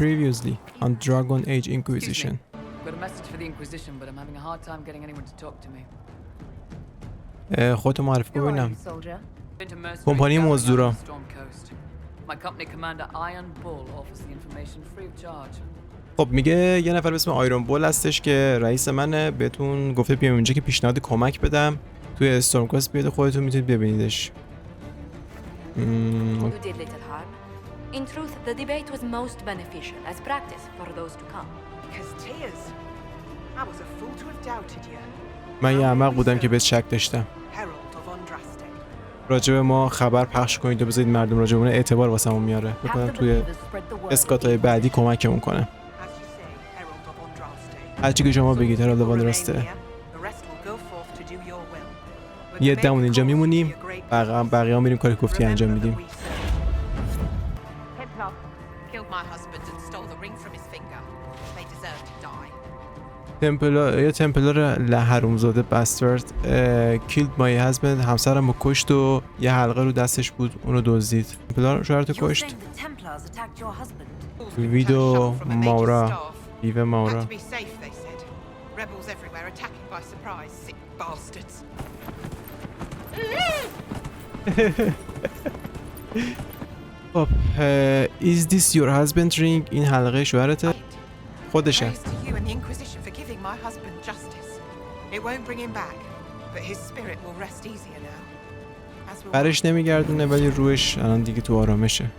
previously on Dragon Age Inquisition. Got a message for the Inquisition, but I'm having a hard time getting anyone to talk to me. خودتو معرفی کن ببینم. Been to mercenary کمپانی gathering مزدورا. on the Storm Coast. My company commander Iron Bull offers the information free of charge. خب میگه یه نفر به اسم آیرون بول هستش که رئیس منه، بهتون گفته بیام اونجا که پیشنهاد کمک بدم توی استورم کاست، بیاد خودتون میتونید ببینیدش. You did little harm. In truth, the debate was most beneficial as practice for those to come. Because tears. I was a fool to have doubted you. من یه احمق بودم که بهت شک داشتم. Herald of Andraste. راجب ما خبر پخش کنید و بذارید مردم راجبمون اعتبار واسمون میاره. بکنم توی اسکات‌های بعدی کمکمون کنه. As you say, Herald of Andraste. هرچی که شما بگید هرالد آف آندراسته. The rest will go forth to do your will. یه دمون اینجا میمونیم، بقیه هم میریم کاری گفتی انجام میدیم. Killed my husband and stole the ring from his finger. They deserve to die. تمپلار حرومزاده باسترد کیلد مای هازبند، همسرم رو کشت و یه حلقه رو دستش بود اونو دزدید. تمپلار شوهرتو کشت. ویدو ماورا بیوه ماورا. Had to be safe, they said. Rebels everywhere attacking by surprise, sick bastards. خب is this your husband ring؟ این حلقه شوهرته؟ خودشه. Praise to you and the Inquisition for giving my husband justice. It won't bring him back, but his spirit will rest easier now. As will برش نمیگردونه ولی روش الان دیگه تو آرامشه.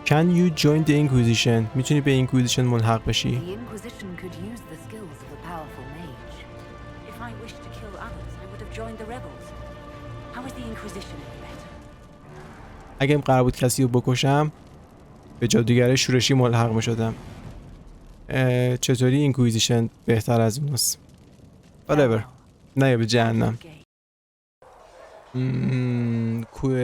Can you join the Inquisition؟ میتونی به Inquisition ملحق بشی؟ The Inquisition could use the skills of a powerful mage. If I wished to kill others, I would have joined the rebels. How is the Inquisition any better? اگه قرار بود کسی رو بکشم به جادوگره شورشی ملحق میشدم. چطوری اینکویزیشن بهتر از اوناست؟ whatever. نه یا به جهنم.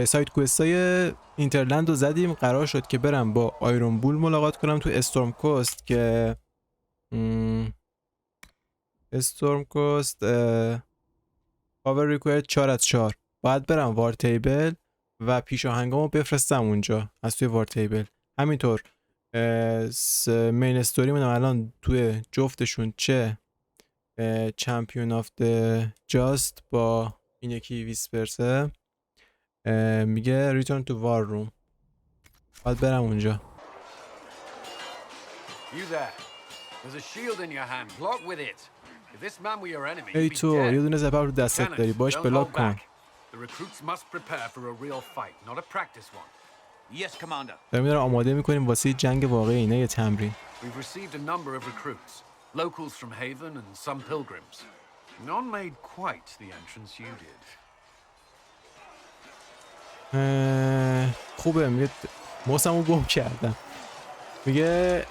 سایت کوستای اینترلند رو زدیم، قرار شد که برم با آیرون بول ملاقات کنم تو استورم کوست که استورم کوست پاور ریکویر 4 از 4 باید برم وار تیبل و پیش آهنگامو بفرستم اونجا از توی وار تیبل. همینطور مین استوری من الان توی جفتشون چه چمپیون آف ده جاست با این یکی ویسپرسه میگه ریتورن تو وار روم، باید برم اونجا. ای تو یه دونه زبر رو دستت داری، باش بلاک کن. Yes, Commander. داریم آماده میکنیم واسه جنگ واقعی، نه یه تمرین. We've received a number of recruits, locals from Haven and some pilgrims. None made quite the entrance you did. خوبه، میگه موسمو گم کردم. میگه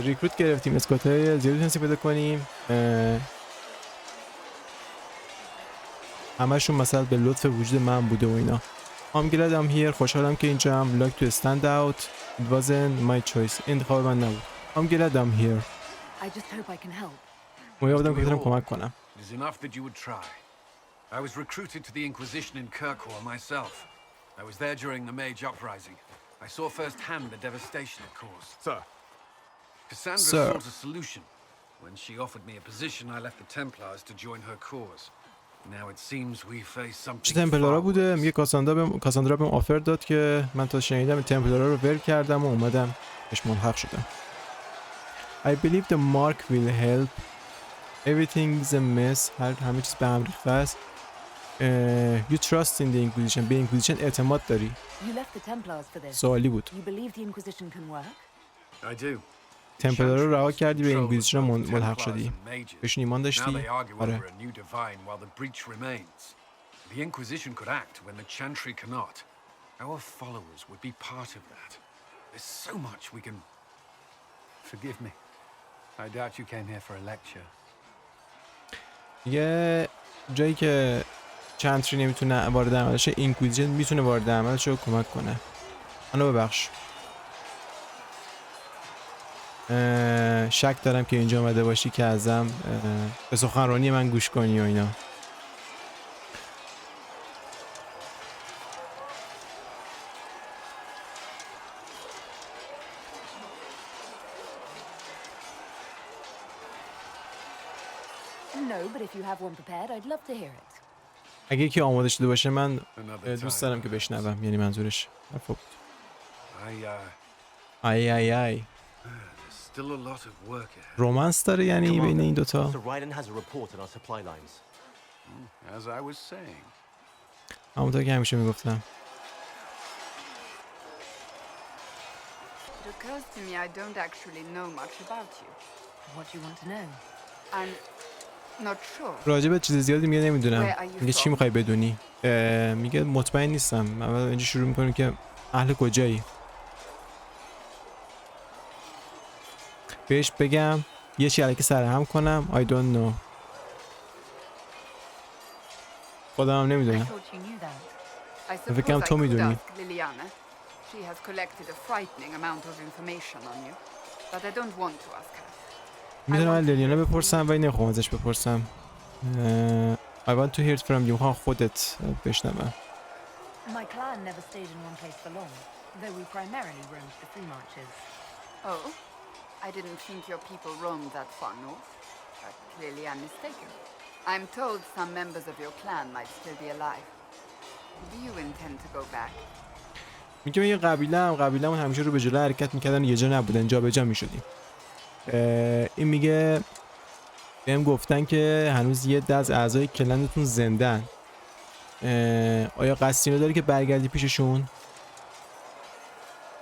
ریکروت گرفتیم، اسکاتای زیادی تونستی پیدا کنیم، همشون مثلا به لطف وجود من بوده و اینا. I'm glad I'm here. خوشحالم که اینجا هم. Like to stand out. It wasn't my choice. انتخاب من نبود. I'm glad I'm here. I just hope I can help. مهم بودم که بتونم کمک کنم. It is enough that you would try. I was recruited to the Inquisition in Kirkwall myself. I was there during the Mage Uprising. I saw firsthand the devastation it caused. Sir. Cassandra Sir. sought a solution. When she offered me a position, I left the Templars to join her cause. Now it seems we face something. چه تمپلارا بوده؟ میگه کاساندرا بهم آفر داد که من تا شنیدم تمپلارا رو ول کردم و اومدم بهش ملحق شدم. I believe the mark will help. Everything's a mess. همه چیز به هم ریخته است. You trust in the Inquisition. به Inquisition اعتماد داری. You left the Templars for this. سوالی بود. You believe the Inquisition can work? I do. تمپلارا رو رها کردی به اینکویزیشن ملحق شدی. بهشون ایمان داشتی؟ آره. The Inquisition could act when the Chantry cannot. Our followers would be part of that. There's so much we can. Forgive me. I doubt you came here for a lecture. یه جایی که چنتری نمیتونه وارد عمل شه، اینکویزیشن میتونه وارد عملش رو کمک کنه. منو ببخش. شک دارم که اینجا اومده باشی که ازم به سخنرانی من گوش کنی و اینا. No, but if you have one prepared, I'd love to hear it. اگه یکی آماده شده باشه من Another دوست time. دارم که بشنوم، یعنی منظورش حرفا بود. I, ای ای ای there's still a lot of work ahead. رومانس داره یعنی بین این دوتا. Sir Ryden has a report on our supply lines. As I was saying. همونطور که همیشه میگفتم. It occurs to me I don't actually know much about you. What do you want to know? I'm not sure. راجع به چیز زیادی میگه نمیدونم. Where are you میگه چی from? میخوای بدونی؟ میگه مطمئن نیستم. اول اینجا شروع میکنیم که اهل کجایی؟ بهش بگم یه چی الکی سرهم کنم. I don't know. خودم هم I نمیدونم. thought you knew that. I فکر کنم suppose I تو could میدونی. ask Liliana. She has collected a frightening amount of information on you. But I don't want to ask her. میدونم من لیلیانا بپرسم ولی نمیخوام ازش بپرسم. I want to hear it from you. میخوام خودت بشنوم. My clan never stayed in one place for long, though we primarily roamed the free marches. Oh? I didn't think your people roamed that far north. But clearly I'm mistaken. I'm told some members of your clan might still be alive. Do you intend to go back? میگه یه قبیله‌مون همیشه رو به جلو حرکت میکردن، یه جا نبودن، جا به جا میشدیم. این میگه بهم گفتن که هنوز یه عده از اعضای کلنتون زندن. آیا قصدی رو داری که برگردی پیششون؟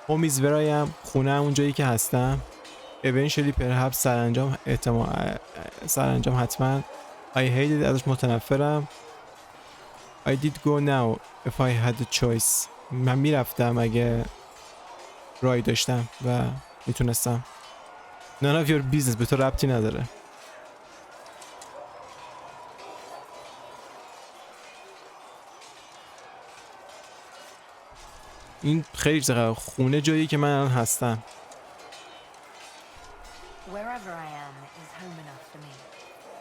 هومیز ورایم خونه همون جایی که هستم. eventually perhaps سرانجام حتما. I hate it ازش متنفرم. I did go now if I had a choice. من میرفتم اگه رای داشتم و میتونستم. None of your business. به تو ربطی نداره. این خیلی چقدر خونه جایی که من الان هستم. Wherever I am is home enough for me.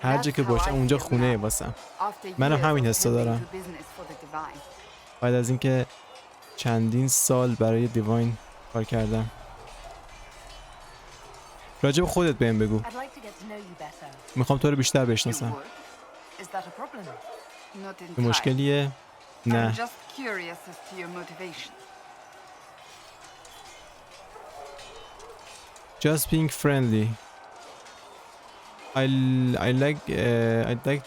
هر جا که باشم اونجا خونه واسم. After منم years همین of حسو tending دارم. to business for the divine. بعد از اینکه چندین سال برای دیواین کار کردم. راجع به خودت بهم بگو. I'd like to get to know you better. میخوام تو رو بیشتر You بشناسم. would? Is that a problem? Not به entirely. مشکلیه؟ I'm نه. just curious as to your motivation. Just being friendly. I'd like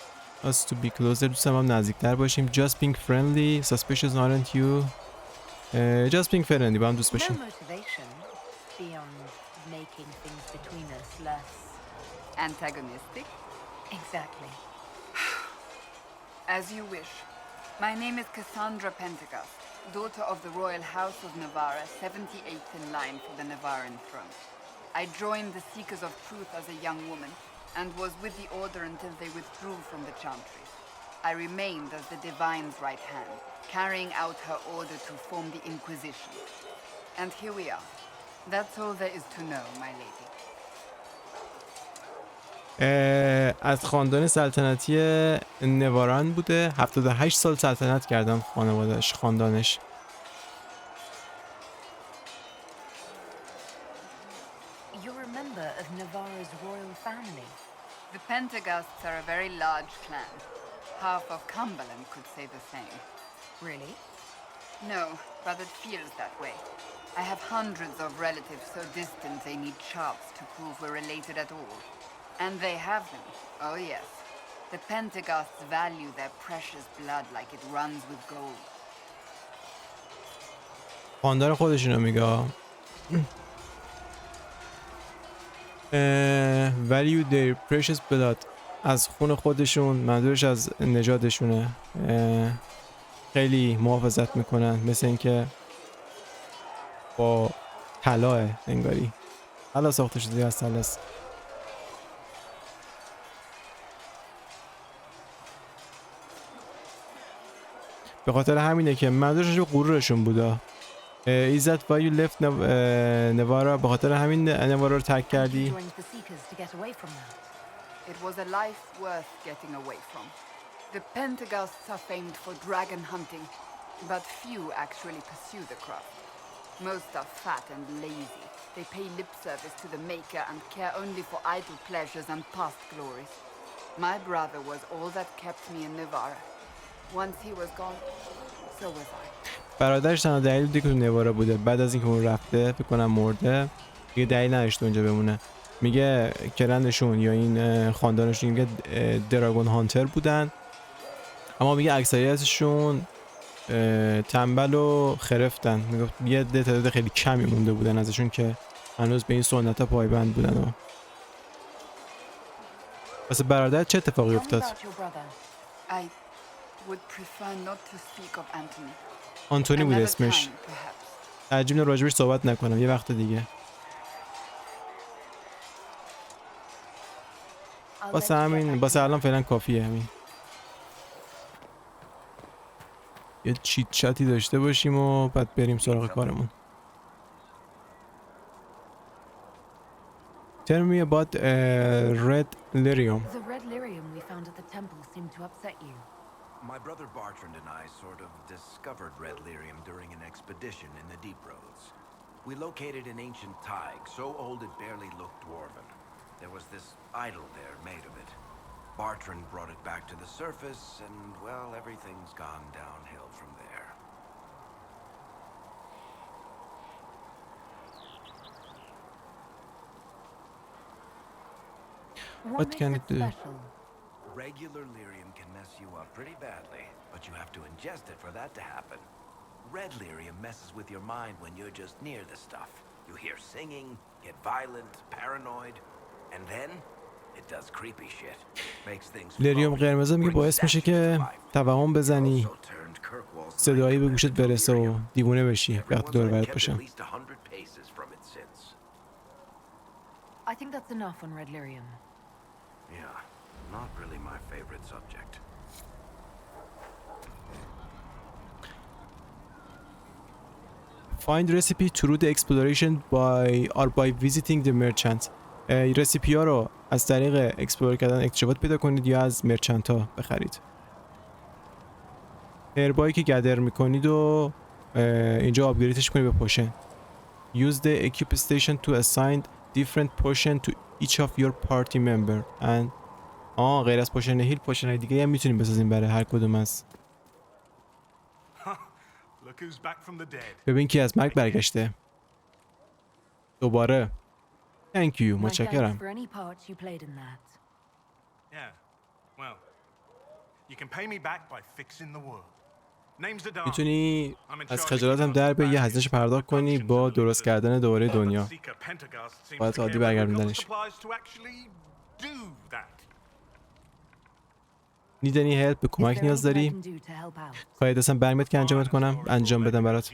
us to be closer. دوست دارم نزدیکتر باشیم. Just being friendly. Suspicious aren't you? Just being friendly. با هم دوست No باشیم. motivation beyond making things between us less. Antagonistic? Exactly. As you wish. My name is Cassandra Pentecost, daughter of the Royal House of Navarra, 78th in line for the Navarran throne. I joined the Seekers of Truth as a young woman, and was with the Order until they withdrew from the Chantry. I remained as the Divine's right hand, carrying out her order to form the Inquisition. And here we are. That's all there is to know, my lady. از خاندان سلطنتی نواران بوده. 78 سال سلطنت کردن خاندانش. You're a member of Navarra's royal family. The Pentecosts are a very large clan. Half of Cumberland could say the same. Really? No, but it feels that way. I have hundreds of relatives so distant they need charts to prove we're related at all. And they have them. Oh yes. The Pentecosts value their precious blood like it runs with gold. خاندان خودشونو میگه. value their precious blood. از خون خودشون، منظورش از نژادشونه. خیلی محافظت میکنن، مثل اینکه با طلاه انگاری. طلا ساخته شده از طلاست. به خاطر همینه که منظورش به غرورشون بوده. Is that why you left Navarra؟ به خاطر همین نوارا رو ترک کردی؟ Joined the Seekers to get away from that. It was a life worth getting away from. The Pentecosts are famed for dragon hunting, but few actually pursue the craft. Most are fat and lazy. They pay lip service to the Maker and care only for idle pleasures and past glories. My brother was all that kept me in Navarra. Once he was gone, so was I. برادرش تنها دلیل بوده که تو نوارا بوده. بعد از اینکه اون رفته فکر کنم مرده دیگه دلیل نداشته اونجا بمونه. میگه کلنشون یا این خاندانشون میگه دراگون هانتر بودن، اما میگه اکثریتشون تنبل و خرفتن. میگه یه تعداد خیلی کمی مونده بودن ازشون که هنوز به این سنت ها پایبند بودن. و واسه برادر چه اتفاقی افتاد؟ I would prefer not to speak of Anthony. آنتونی بود Another اسمش. time, perhaps. ترجیح میدم راجبش صحبت نکنم، یه وقت دیگه. واسه همین واسه الان فعلا کافیه همین. یه چیت چاتی داشته باشیم و بعد بریم سراغ کارمون. Tell me about red lyrium. The red lyrium we found at the temple seemed to upset you. My brother Bartrand and I sort of discovered red lyrium during an expedition in the deep roads. We located an ancient thaig, so old it barely looked dwarven. There was this idol there made of it. Bartrand brought it back to the surface, and, well, everything's gone downhill from there. What can it do? Special? Regular lyrium can mess you up pretty badly, but you have to ingest it for that to happen. Red lyrium messes with your mind when you're just near the stuff. You hear singing, get violent, paranoid, and then it does creepy shit. Makes things لیریوم قرمز میگه باعث میشه که توهم بزنی، صدایی به گوشت برسه و دیوونه بشی وقتی دور و برت باشن. I think that's enough on red lyrium. Yeah, not really my favorite subject. Find recipe through the exploration by visiting the merchant. رسیپی ها رو از طریق اکسپلور کردن اکتشافات پیدا کنید یا از مرچنت ها بخرید. هربایی که گدر میکنید و اینجا آپگریدش کنید به پوشن. Use the equip station to assign different potion to each of your party member and غیر از پوشن هیل پوشن های دیگه هم میتونیم بسازیم برای هر کدوم از. ببین کی از مرگ برگشته دوباره. Thank you. My متشکرم. thanks for any part you played in that. Yeah, well, you can pay me back by fixing the world. Name's the میتونی از خجالتم در به یه هزینه‌اش پرداخت کنی با درست کردن دوباره دنیا. باید عادی برگردوندنش. Need any help؟ به کمک نیاز داری؟ کاری دستم برمیاد که انجامت کنم؟ انجام بدم برات.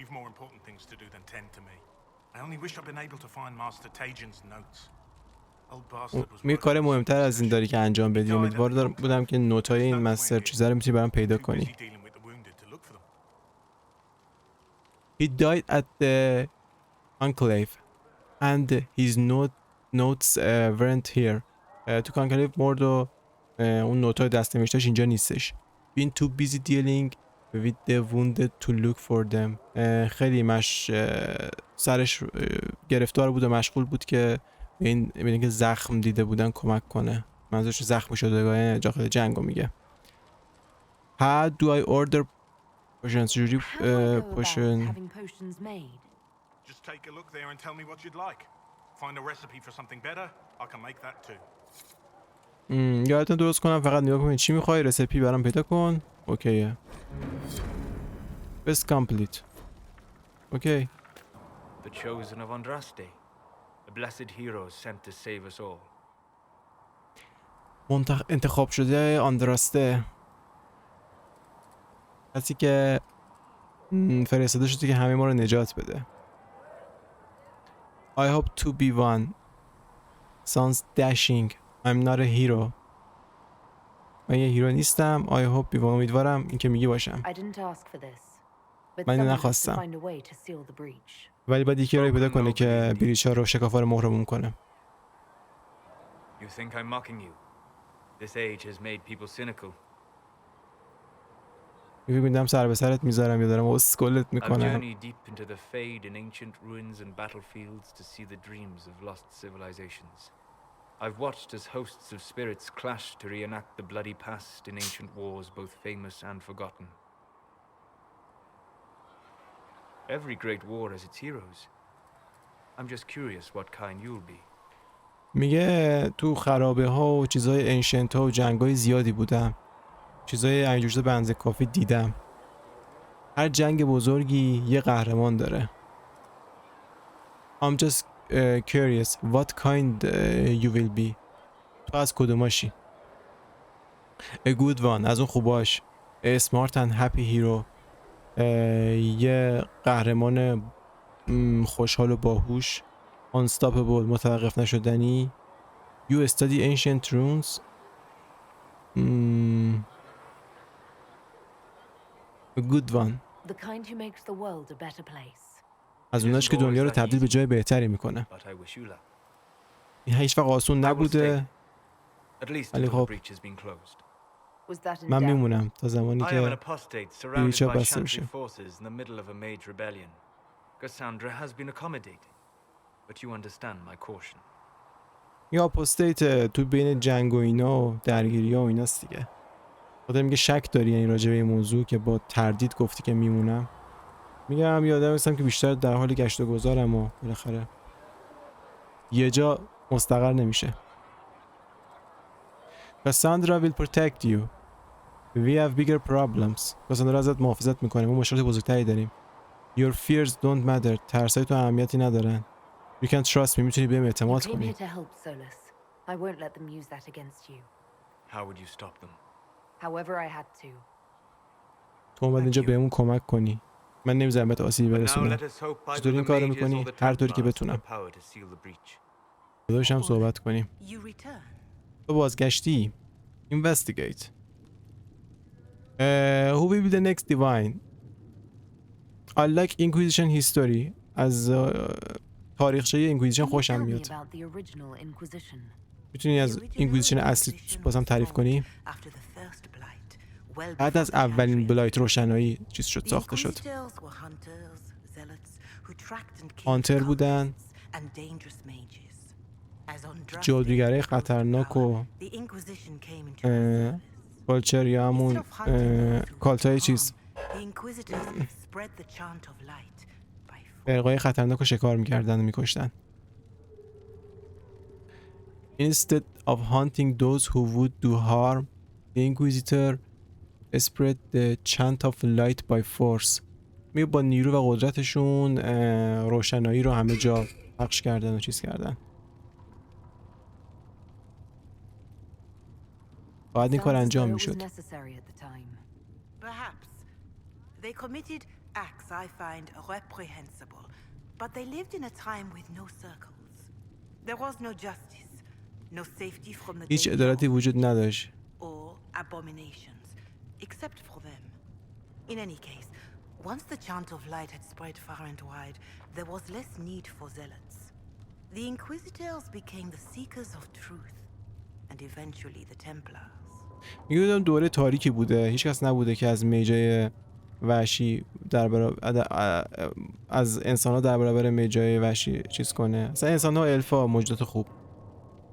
می کار مهمتر از این داری که انجام بدی. امیدوار بودم که نوتای این مستر چیزا رو میتونی برام پیدا کنی. He died at the enclave and his notes weren't here. تو کانکلیو مرد و اون نوتای دست نوشته‌اش اینجا نیستش. Been too busy dealing with the wounded to look for them. خیلی سرش گرفتار بود و مشغول بود که ببینید که زخم دیده بودن کمک کنه. منظورش زخم شدگان داخل جنگو میگه. How do I order potions? جوری potion. Just take a look there and tell me what you'd like. Find a recipe for something better, I can make that too. یادتون درست کنم فقط نگاه کنید چی میخوای رسیپی برام پیدا کن. اوکیه. Best complete. اوکی. The chosen of Andraste, a blessed hero sent to save us all. انتخاب شده آندراسته، کسی که فرستاده شده که همه ما رو نجات بده. I hope to be one. Sounds dashing. I'm not a hero. من یه هیرو نیستم. I hope be one. امیدوارم این که میگی باشم. من اینو نخواستم. ولی باید یکی رو پیدا کنه که بریچ ها رو شکافار مهرمون کنه. You think I'm mocking you? This age has made people cynical. میبینم سر به سرت میذارم یا دارم اسکلت I've میکنم. journeyed deep into the fade in ancient ruins and battlefields to see the dreams of lost civilizations. I've watched as hosts of spirits clash to reenact the bloody past in ancient wars, both famous and forgotten. Every great war has its heroes. I'm just curious what kind you'll be. میگه تو خرابه ها و چیزای انشنت ها و جنگای زیادی بودم. چیزای اینجور به اندازه کافی دیدم. هر جنگ بزرگی یه قهرمان داره. I'm just curious what kind you will be. تو از کدوماشی؟ A good one. از اون خوباش. A smart and happy hero. یه قهرمان خوشحال و باهوش. Unstoppable. متوقف نشدنی. You study ancient runes. A good one. The kind who makes the world a better place. از اوناش که دنیا رو تبدیل به جای بهتری میکنه. این هیچ وقت آسون نبوده. ولی خب من میمونم تا زمانی که بریچا بسته بشه. یا اپوستیت تو بین جنگ و اینا و درگیری ها و ایناست دیگه. خاطر میگه شک داری یعنی راجع به این موضوع که با تردید گفتی که میمونم. میگم یادم هستم که بیشتر در حال گشت و گذارم و بالاخره یه جا مستقر نمیشه. Cassandra will protect you. We have bigger problems. کاساندرا ازت محافظت میکنه. ما مشکلات بزرگتری داریم. Your fears don't matter. ترسای تو اهمیتی ندارن. You can trust me. میتونی بهم اعتماد کنی. I won't let them use that against you. How would you stop them? However I had to. تو اومد اینجا بهمون کمک کنی. من نمیذارم بهت آسیبی برسونم. چطوری این کارو میکنی؟ هر طوری که بتونم. خدایشم صحبت کنیم. تو بازگشتی. Investigate. Who will be the next divine? I like Inquisition history. از تاریخچه اینکویزیشن خوشم میاد. میتونی از اینکویزیشن اصلی بازم تعریف کنی؟ بعد از اولین بلایت روشنایی چیز شد ساخته شد. هانتر بودن، جادوگرای خطرناک و کالچر یا همون کالتای چیز فرقای خطرناک رو شکار میکردن و میکشتن. Instead of hunting those who would do harm, the Inquisitor spread the chant of light by force. میگه با نیرو و قدرتشون روشنایی رو همه جا پخش کردن و چیز کردن. باید این کار انجام میشد. They committed acts I find reprehensible, but they lived in a time with no circles. There was no justice, no safety from the هیچ عدالتی وجود نداشت. or abominations, except for them. In any case, once the chant of light had spread far and wide, there was less need for zealots. The Inquisitors became the seekers of truth, and eventually the Templars. میگم دوره تاریکی بوده. هیچ کس نبوده که از میجای وحشی از انسان ها در برابر میجای وحشی چیز کنه. مثلا انسان ها الفا موجودات خوب.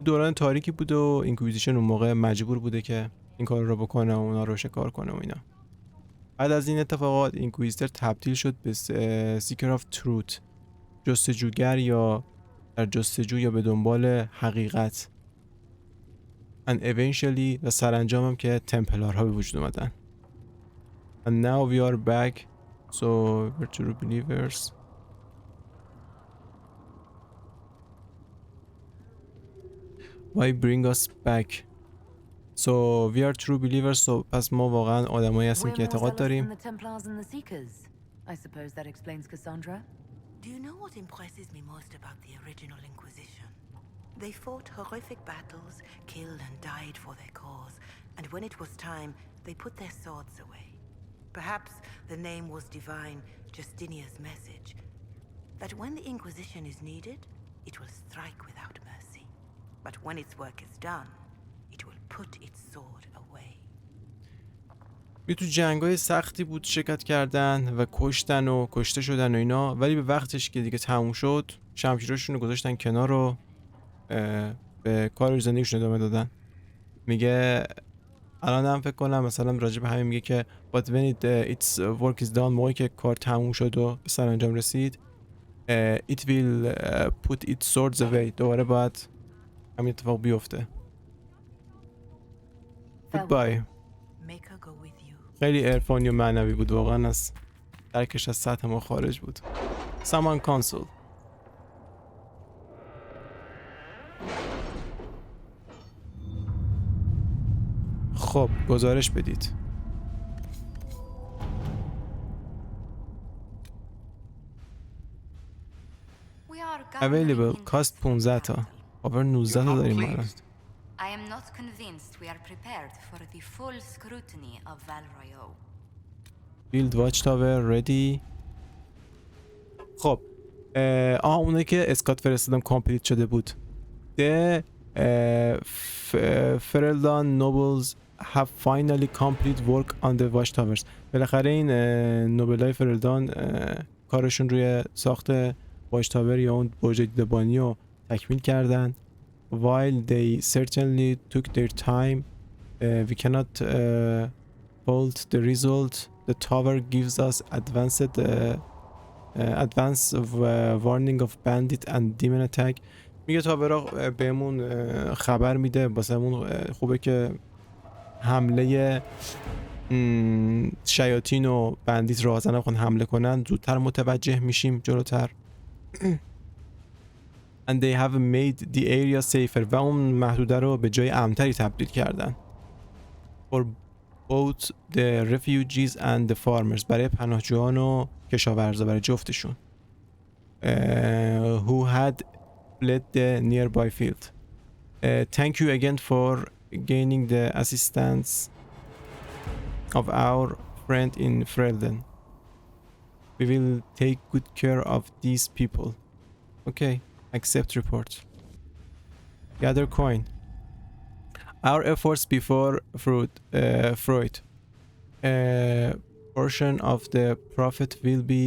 دوران تاریکی بوده و اینکویزیشن اون موقع مجبور بوده که این کار رو بکنه و اونا رو شکار کنه و اینا. بعد از این اتفاقات اینکویزیتر تبدیل شد به سیکر آف تروت، جستجوگر یا در جستجو یا به دنبال حقیقت. and eventually و سرانجام هم که تمپلارها به وجود اومدن. And now we are back. So we're true believers. Why bring us back? So we are true believers. So پس ما واقعا آدمایی هستیم که اعتقاد داریم. I suppose that explains Cassandra. Do you know what impresses me most about the original Inquisition? They fought horrific battles, killed and died for their cause, and when it was time, they put their swords away. Perhaps the name was divine, Justinia's message, that when the Inquisition is needed, it will strike without mercy. But when its work is done, it will put its sword away. تو جنگای سختی بود شرکت کردن و کشتن و کشته شدن و اینا، ولی به وقتش که دیگه تموم شد شمشیراشون رو گذاشتن کنار و به کار زندگیشون ادامه دادن. میگه الان هم فکر کنم مثلا راجع به همین میگه که but when its work is done، موقعی که کار تموم شد و به سرانجام رسید it will put its swords away، دوباره باید همین اتفاق بیفته. goodbye. Make her go with you. خیلی عرفانی و معنوی بود، واقعا از درکش از سطح ما خارج بود. سامان کانسول. خب گزارش بدید. Available cost 15 تا. over 19 تا داریم الان. I am not convinced we are prepared for the full scrutiny of Valroyo. Build watchtower ready. خب اونایی که اسکات فرستادم کامپلیت شده بود. The Fereldan nobles have finally complete work on the watchtowers. بالاخره این نوبلای فرلدان کارشون روی ساخت watchtower یا اون برج دیدبانی رو تکمیل کردن. While they certainly took their time, we cannot fault the result. The tower gives us advance warning of bandit and demon attack. میگه تاورا بهمون خبر میده، واسمون خوبه که حمله شیاطین و بندیت راهزن بخوان حمله کنن زودتر متوجه میشیم جلوتر. And they have made the area safer، و اون محدوده رو به جای امن‌تری تبدیل کردن. For both the refugees and the farmers، برای پناهجویان و کشاورزا، برای جفتشون. Who had fled the nearby field. Thank you again for gaining the assistance of our friend in Frelden. We will take good care of these people. Okay, accept report. Gather coin. Our efforts before Freud. Portion of the profit will be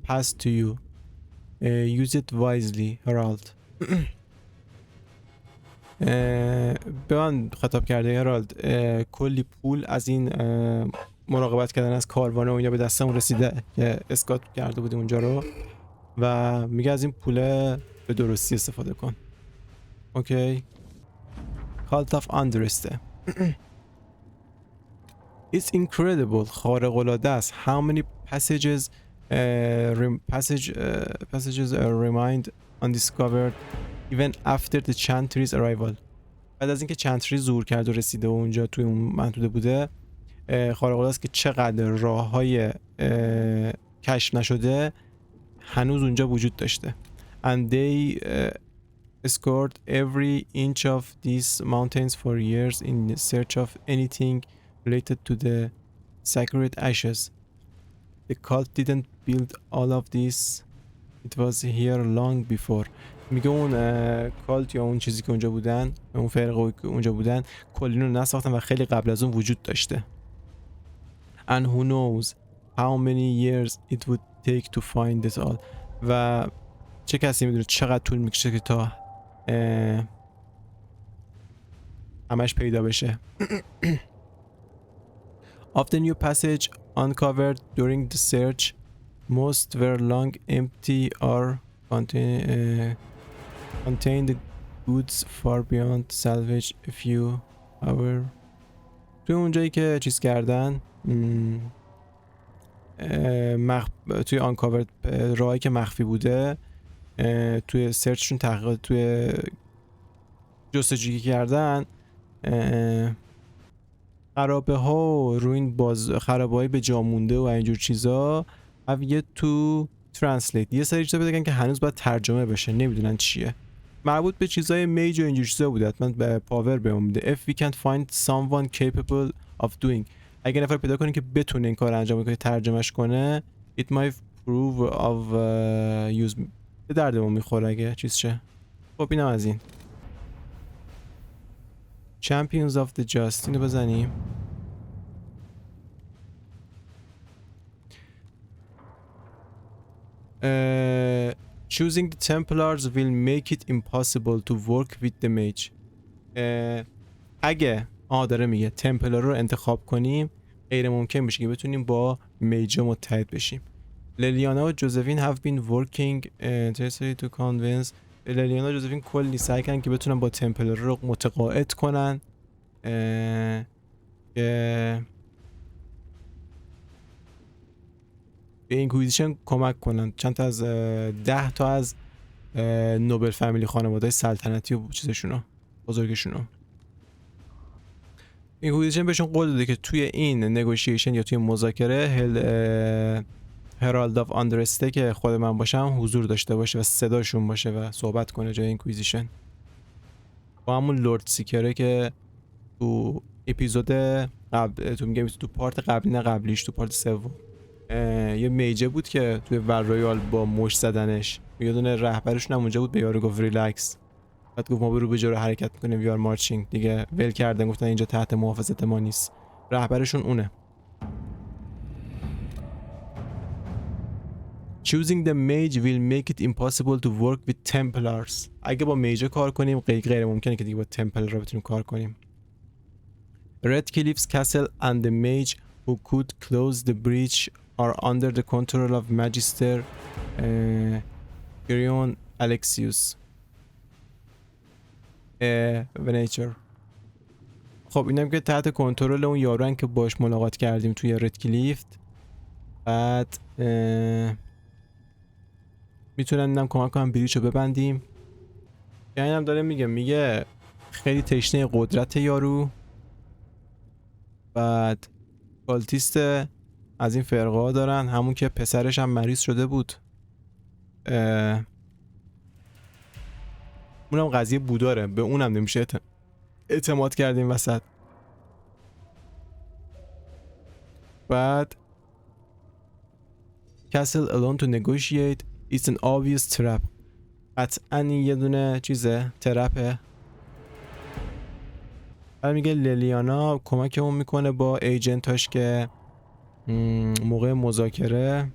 passed to you. Use it wisely, Herald. به من خطاب کرده هرالد، کلی پول از این مراقبت کردن از کاروانه و اینا به دستمون رسیده که اسکات کرده بودیم اونجا رو، و میگه از این پوله به درستی استفاده کن. اوکی. Cult of Undereste. It's incredible. خارق العاده است. How many passages remained undiscovered even after the Chantry's arrival. بعد از اینکه چنتری ظهور کرد و رسیده و اونجا توی اون محدوده بوده، خارق العاده است که چقدر راههای کشف نشده هنوز اونجا وجود داشته. And they scoured every inch of these mountains for years in search of anything related to the sacred ashes. The cult didn't build all of this. It was here long before. میگه اون کالت یا اون چیزی که اونجا بودن، اون فرقه که اونجا بودن، کلین رو نساختن و خیلی قبل از اون وجود داشته. And who knows how many years it would take to find this all. و چه کسی میدونه چقدر طول میکشه که تا همش پیدا بشه. Of the new passage uncovered during the search, most were long, empty, or contained goods far beyond salvage. A few, however. توی اونجایی که چیز کردن، توی آنکاورد راهی که مخفی بوده، توی سرچشون تحقیقات، توی جستجویی کردن، خرابه ها و روین خرابه های به جا مونده و اینجور چیزا have yet to translate. یه سری چیزا بگن که هنوز باید ترجمه بشه، نمیدونن چیه. مربوط به چیزای میج و اینجور چیزا بوده، حتما به پاور بهمون میده. If we can't find someone capable of doing، اگه نفر پیدا کنیم که بتونه این کار انجام بده، ترجمهش کنه، it might prove of use. به دردمون میخوره اگه چیز شه. خب اینم از این. Champions of the Just، اینو بزنیم. Choosing the Templars will make it impossible to work with the mage. اگه داره میگه تمپلار رو انتخاب کنیم غیر ممکن میشه که بتونیم با میج متحد بشیم. لیلیانا و جوزفین have been working to convince. لیلیانا و جوزفین کلی سعی کردن که بتونن با تمپلار رو متقاعد کنن که به اینکویزیشن کمک کنن. چند تا از 10 تا از نوبل فامیلی خانواده سلطنتی و چیزشونو بزرگشونو اینکویزیشن بهشون قول داده که توی این نگوشیشن یا توی مذاکره هرالد آف آندرسته که خود من باشم حضور داشته باشه و صداشون باشه و صحبت کنه جای اینکویزیشن با همون لورد سیکره که تو اپیزود قبل تو پارت قبلی نه قبلیش تو پارت سوم یه میجه بود که توی ور رویال با مش زدنش یه دونه رهبرشون هم اونجا بود به یارو گفت ریلکس بعد گفت ما برو به جلو حرکت میکنیم وی آر مارچینگ دیگه ول کردن گفتن اینجا تحت محافظت ما نیست رهبرشون اونه. Choosing the mage will make it impossible to work with Templars. اگه با میجه کار کنیم غیر ممکنه که دیگه با تمپلر رو بتونیم کار کنیم. Redcliffe's castle and the mage who could close the breach are under the control of Magister Gerion Alexius Venator. خب اینم که تحت کنترل اون یارو که باش ملاقات کردیم توی ردکلیفت بعد میتونن اینم کمک کنن بریچ رو ببندیم. یعنی هم داره میگه خیلی تشنه قدرت یارو بعد کالتیست از این فرقه ها دارن همون که پسرش هم مریض شده بود اونم قضیه بوداره به اونم نمیشه اعتماد کردیم وسط. بعد Castle alone to negotiate it's an obvious trap. قطعا این یه دونه چیزه ترپه. بعد میگه لیلیانا کمکمون میکنه با ایجنتاش که موقع مذاکره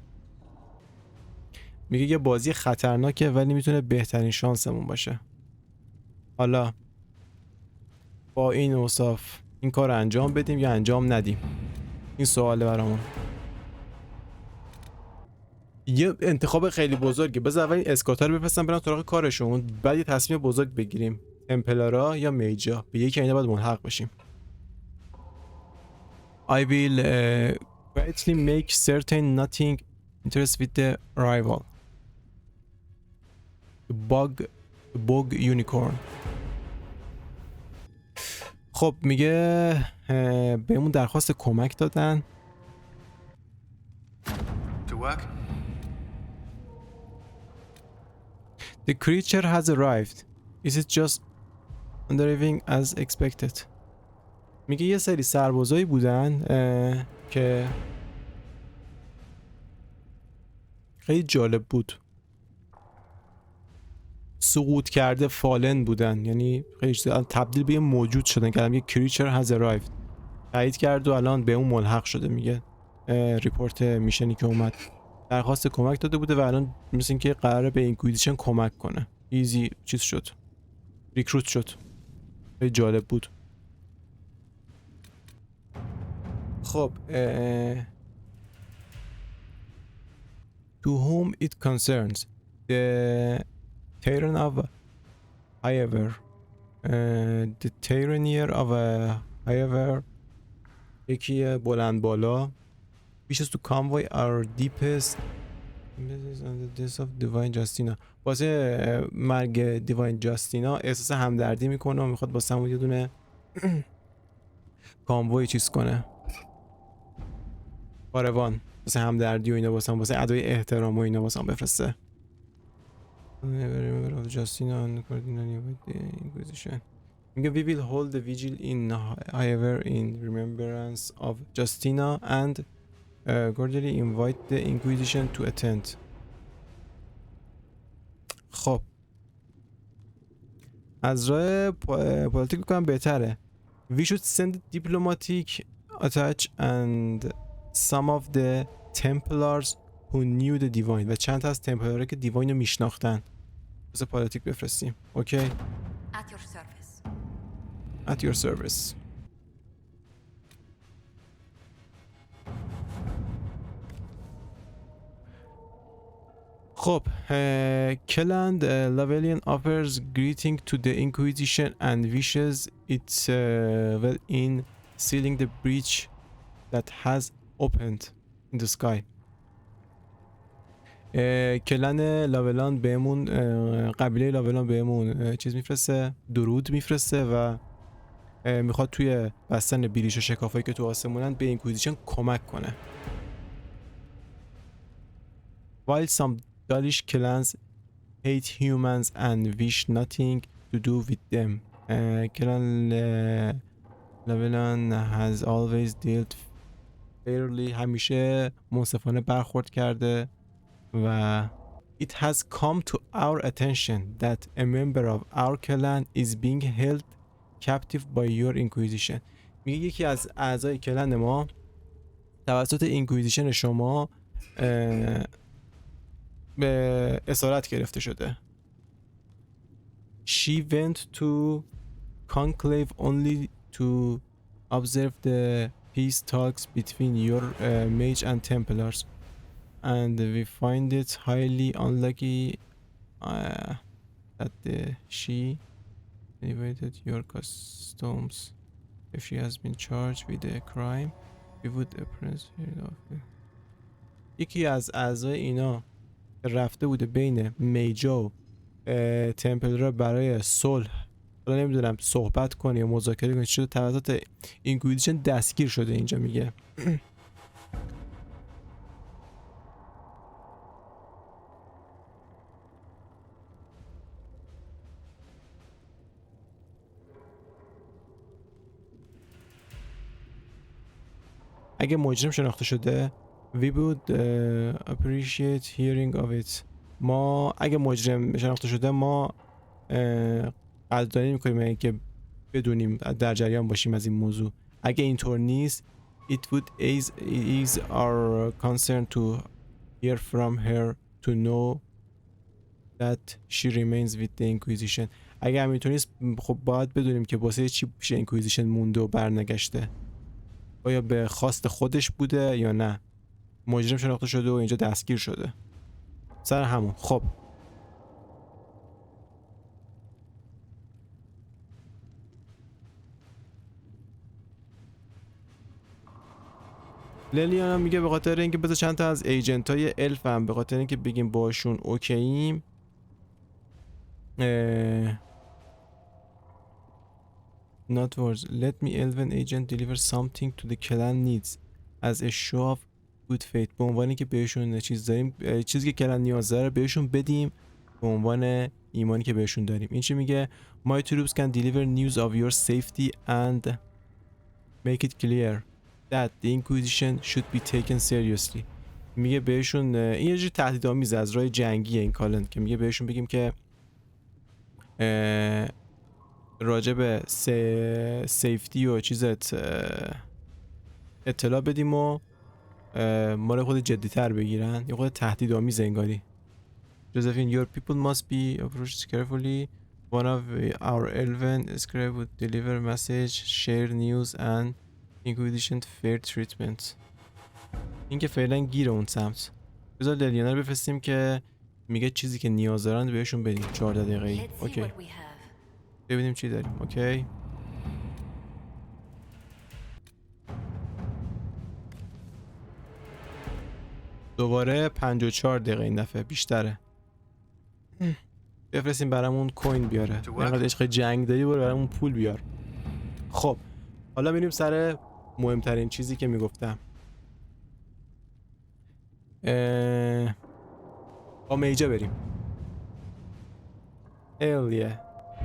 میگه یه بازی خطرناکه ولی میتونه بهترین شانسمون باشه. حالا با این اوصاف این کار رو انجام بدیم یا انجام ندیم؟ این سواله برامون. یه انتخاب خیلی بزرگه. بذار اول اسکاتا رو بفرستم برن سراغ کارشون بعد یه تصمیم بزرگ بگیریم تمپلارا یا میجا. به یکی اینا باید ملحق بشیم. I will quietly make certain nothing interest with the rival. The bug unicorn. خب میگه بهمون درخواست کمک دادن. To work? The creature has arrived. Is it just arriving as expected? میگه یه سری سربازایی بودن که خیلی جالب بود. سقوط کرده فالن بودن یعنی خیلی تبدیل به یه موجود شدن که الان یه creature has arrived تایید کرد و الان به اون ملحق شده. میگه ریپورت میشنی که اومد درخواست کمک داده بوده و الان مثل این که قراره به اینکویزیشن کمک کنه. ایزی چیز شد ریکروت شد. خیلی جالب بود. خب to whom it concerns the Terran of Highever the Terranier of Highever یکی بلند بالا wishes to convoy our deepest on the death of Divine Justina. واسه مرگ دیواین جاستینا احساس همدردی میکنه و میخواد با سمون یه دونه کانوی چیز کنه کاروان واسه همدردی و اینا واسه ادای احترام و اینا واسه بفرسته. جاستینا Inquisition. میگه we will hold the vigil in Highever in remembrance of Justina and cordially invite the Inquisition to attend. خب از راه پالیتیک بکنم بهتره. We should send diplomatic attach and some of the Templars who knew the divine و چند تا از تمپلارها که دیواین رو میشناختن. بذار پالیتیک بفرستیم. اوکی. At your service. At your service. خب کلند لاولیان offers greeting to the Inquisition and wishes it well in sealing the breach that has opened in the sky. کلن لاولان بهمون قبیله لاولان بهمون چیز میفرسته، درود میفرسته و میخواد توی بستن بریش و شکافایی که تو آسمونن به اینکویزیشن کمک کنه. While some Dalish clans hate humans and wish nothing to do with them, Clan Lavelan has always dealt fairly. همیشه منصفانه برخورد کرده و it has come to our attention that a member of our clan is being held captive by your Inquisition. میگه یکی از اعضای کلن ما توسط اینکویزیشن شما به اسارت گرفته شده. She went to conclave only to observe the peace talks between your mage and Templars, and we find it highly unlucky that she elevated your customs. If she has been charged with a crime, we would appraise her of it. یکی از اعضای اینا رفته بوده بین میجا و تمپل را برای صلح، حالا نمیدونم صحبت کنه یا مذاکره کنه، شده توسط اینکویزیشن دستگیر شده. اینجا میگه اگه مجرم شناخته شده we would appreciate hearing of it. ما اگه مجرم شناخته شده ما قدردانی میکنیم که بدونیم، در جریان باشیم از این موضوع. اگه اینطور نیست it would ease our concern to hear from her to know that she remains with the Inquisition. اگه همینطور نیست خب باید بدونیم که واسه چی پیش اینکویزیشن مونده و برنگشته. آیا به خواست خودش بوده یا نه؟ مجرم شناخته شده و اینجا دستگیر شده. سر همون. خب لیلیانا میگه به خاطر اینکه بذار چند تا از ایجنت های الف هم به خاطر اینکه بگیم باشون اوکییم not words. Let me elven agent deliver something to the clan needs as a show of good faith. به عنوانی که بهشون چیز داریم، چیزی که کلن نیاز داره بهشون بدیم به عنوان ایمانی که بهشون داریم. این چی میگه؟ My troops can deliver news of your safety and make it clear that the Inquisition should be taken seriously. میگه بهشون این یه جور تهدیدآمیز از راه جنگیه این کالن که میگه بهشون بگیم که راجع به سیفتی و چیزت اطلاع بدیم و مال خود جدی‌تر بگیرن. یه خود تهدیدآمیز انگاری. Josephine, your people must be approached carefully. One of our elven scribe would deliver message, share news and Inquisition fair treatment. این که فعلا گیر اون سمت. بذار لیلیانا رو بفرستیم که میگه چیزی که نیاز دارن بهشون بدیم. 14 دقیقه‌ای. اوکی. ببینیم چی داریم. اوکی. دوباره 54 دقیقه این دفعه بیشتره. بفرستیم برامون کوین بیاره. اینقدر عشق جنگ داری برو برامون پول بیار. خب حالا میریم سر مهمترین چیزی که میگفتم. با میجا بریم. Hell yeah.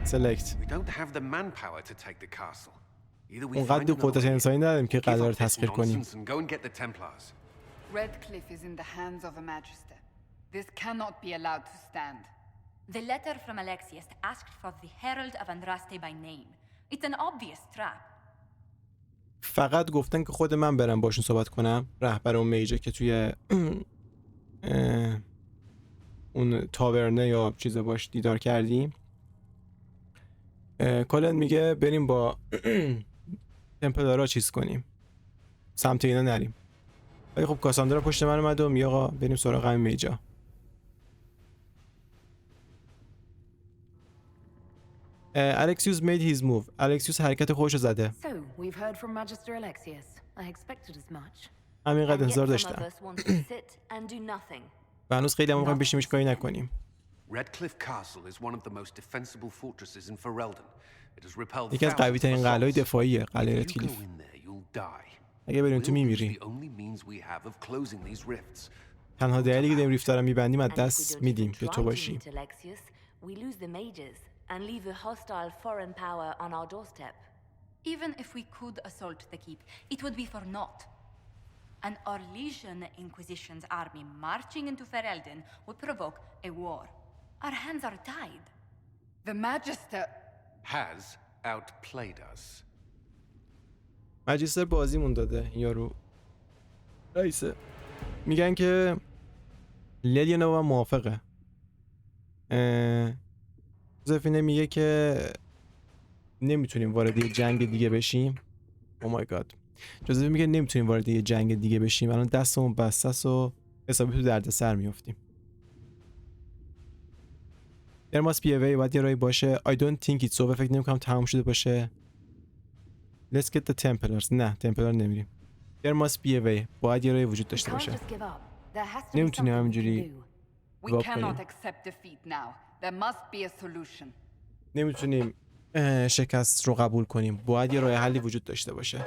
Select. We don't have the manpower to take the castle. Either we اونقدر قدرت انسانی نداریم که قرار تسخیر کنیم. Redcliffe is in the hands of a magister. This cannot be allowed to stand. The letter from Alexius asked for the Herald of Andraste by name. It's an obvious trap. فقط گفتن که خود من برم باشون صحبت کنم. رهبر اون میجا که توی اون تاورنه یا چیز باش دیدار کردیم. کالن میگه بریم با تمپلارا چیز کنیم، سمت اینا نریم. ولی خب کاساندرا پشت من اومد و میگه آقا بریم سراغ همین میجا. Alexius made his move. Alexius حرکت خودشو زده. So, we've heard from Magister Alexius. I expected as much. همینقدر And yet انتظار some of داشتم. us want to sit and do nothing. و هنوز خیلی هم میخوایم بشیمش کاری نکنیم. Redcliffe Castle is one of the most defensible fortresses in Ferelden. It has repelled یکی از قوی ترین قلعه‌های دفاعیه قلعه If you go ردکلیف. in there, you'll die. اگه بریم تو We'll lose میمیری. the only means we have of closing these rifts. تنها دلیلی که داریم ریفت رو میبندیم از And if we دست don't میدیم even که try تو to باشی. meet Alexius, we lose the mages and leave a hostile foreign power on our doorstep. Even if we could assault the keep, it would be for naught. An Orlesian Inquisition's army marching into Ferelden would provoke a war. Our hands are tied. The Magister... Has outplayed us. مجیستر بازیمون داده این یارو رئیسه. میگن که لیلینا با من موافقه. زفینه میگه که نمیتونیم وارد یه جنگ دیگه بشیم. او مای گاد. جوزف میگه نمیتونیم وارد یه جنگ دیگه بشیم، الان دستمون بسته است و حسابی تو دردسر میافتیم. There must be a way. باید یه راهی باشه. I don't think it's over. فکر نمی‌کنم تمام شده باشه. Let's get the Templars. نه تمپلار نمیریم. There must be a way. باید یه راهی وجود We داشته can't باشه. just give up. There has to be نمیتونیم something we can همینجوری do. We گاپ cannot کنیم. accept defeat now. There must be a solution. نمیتونیم شکست رو قبول کنیم. باید یه راه حلی وجود داشته باشه.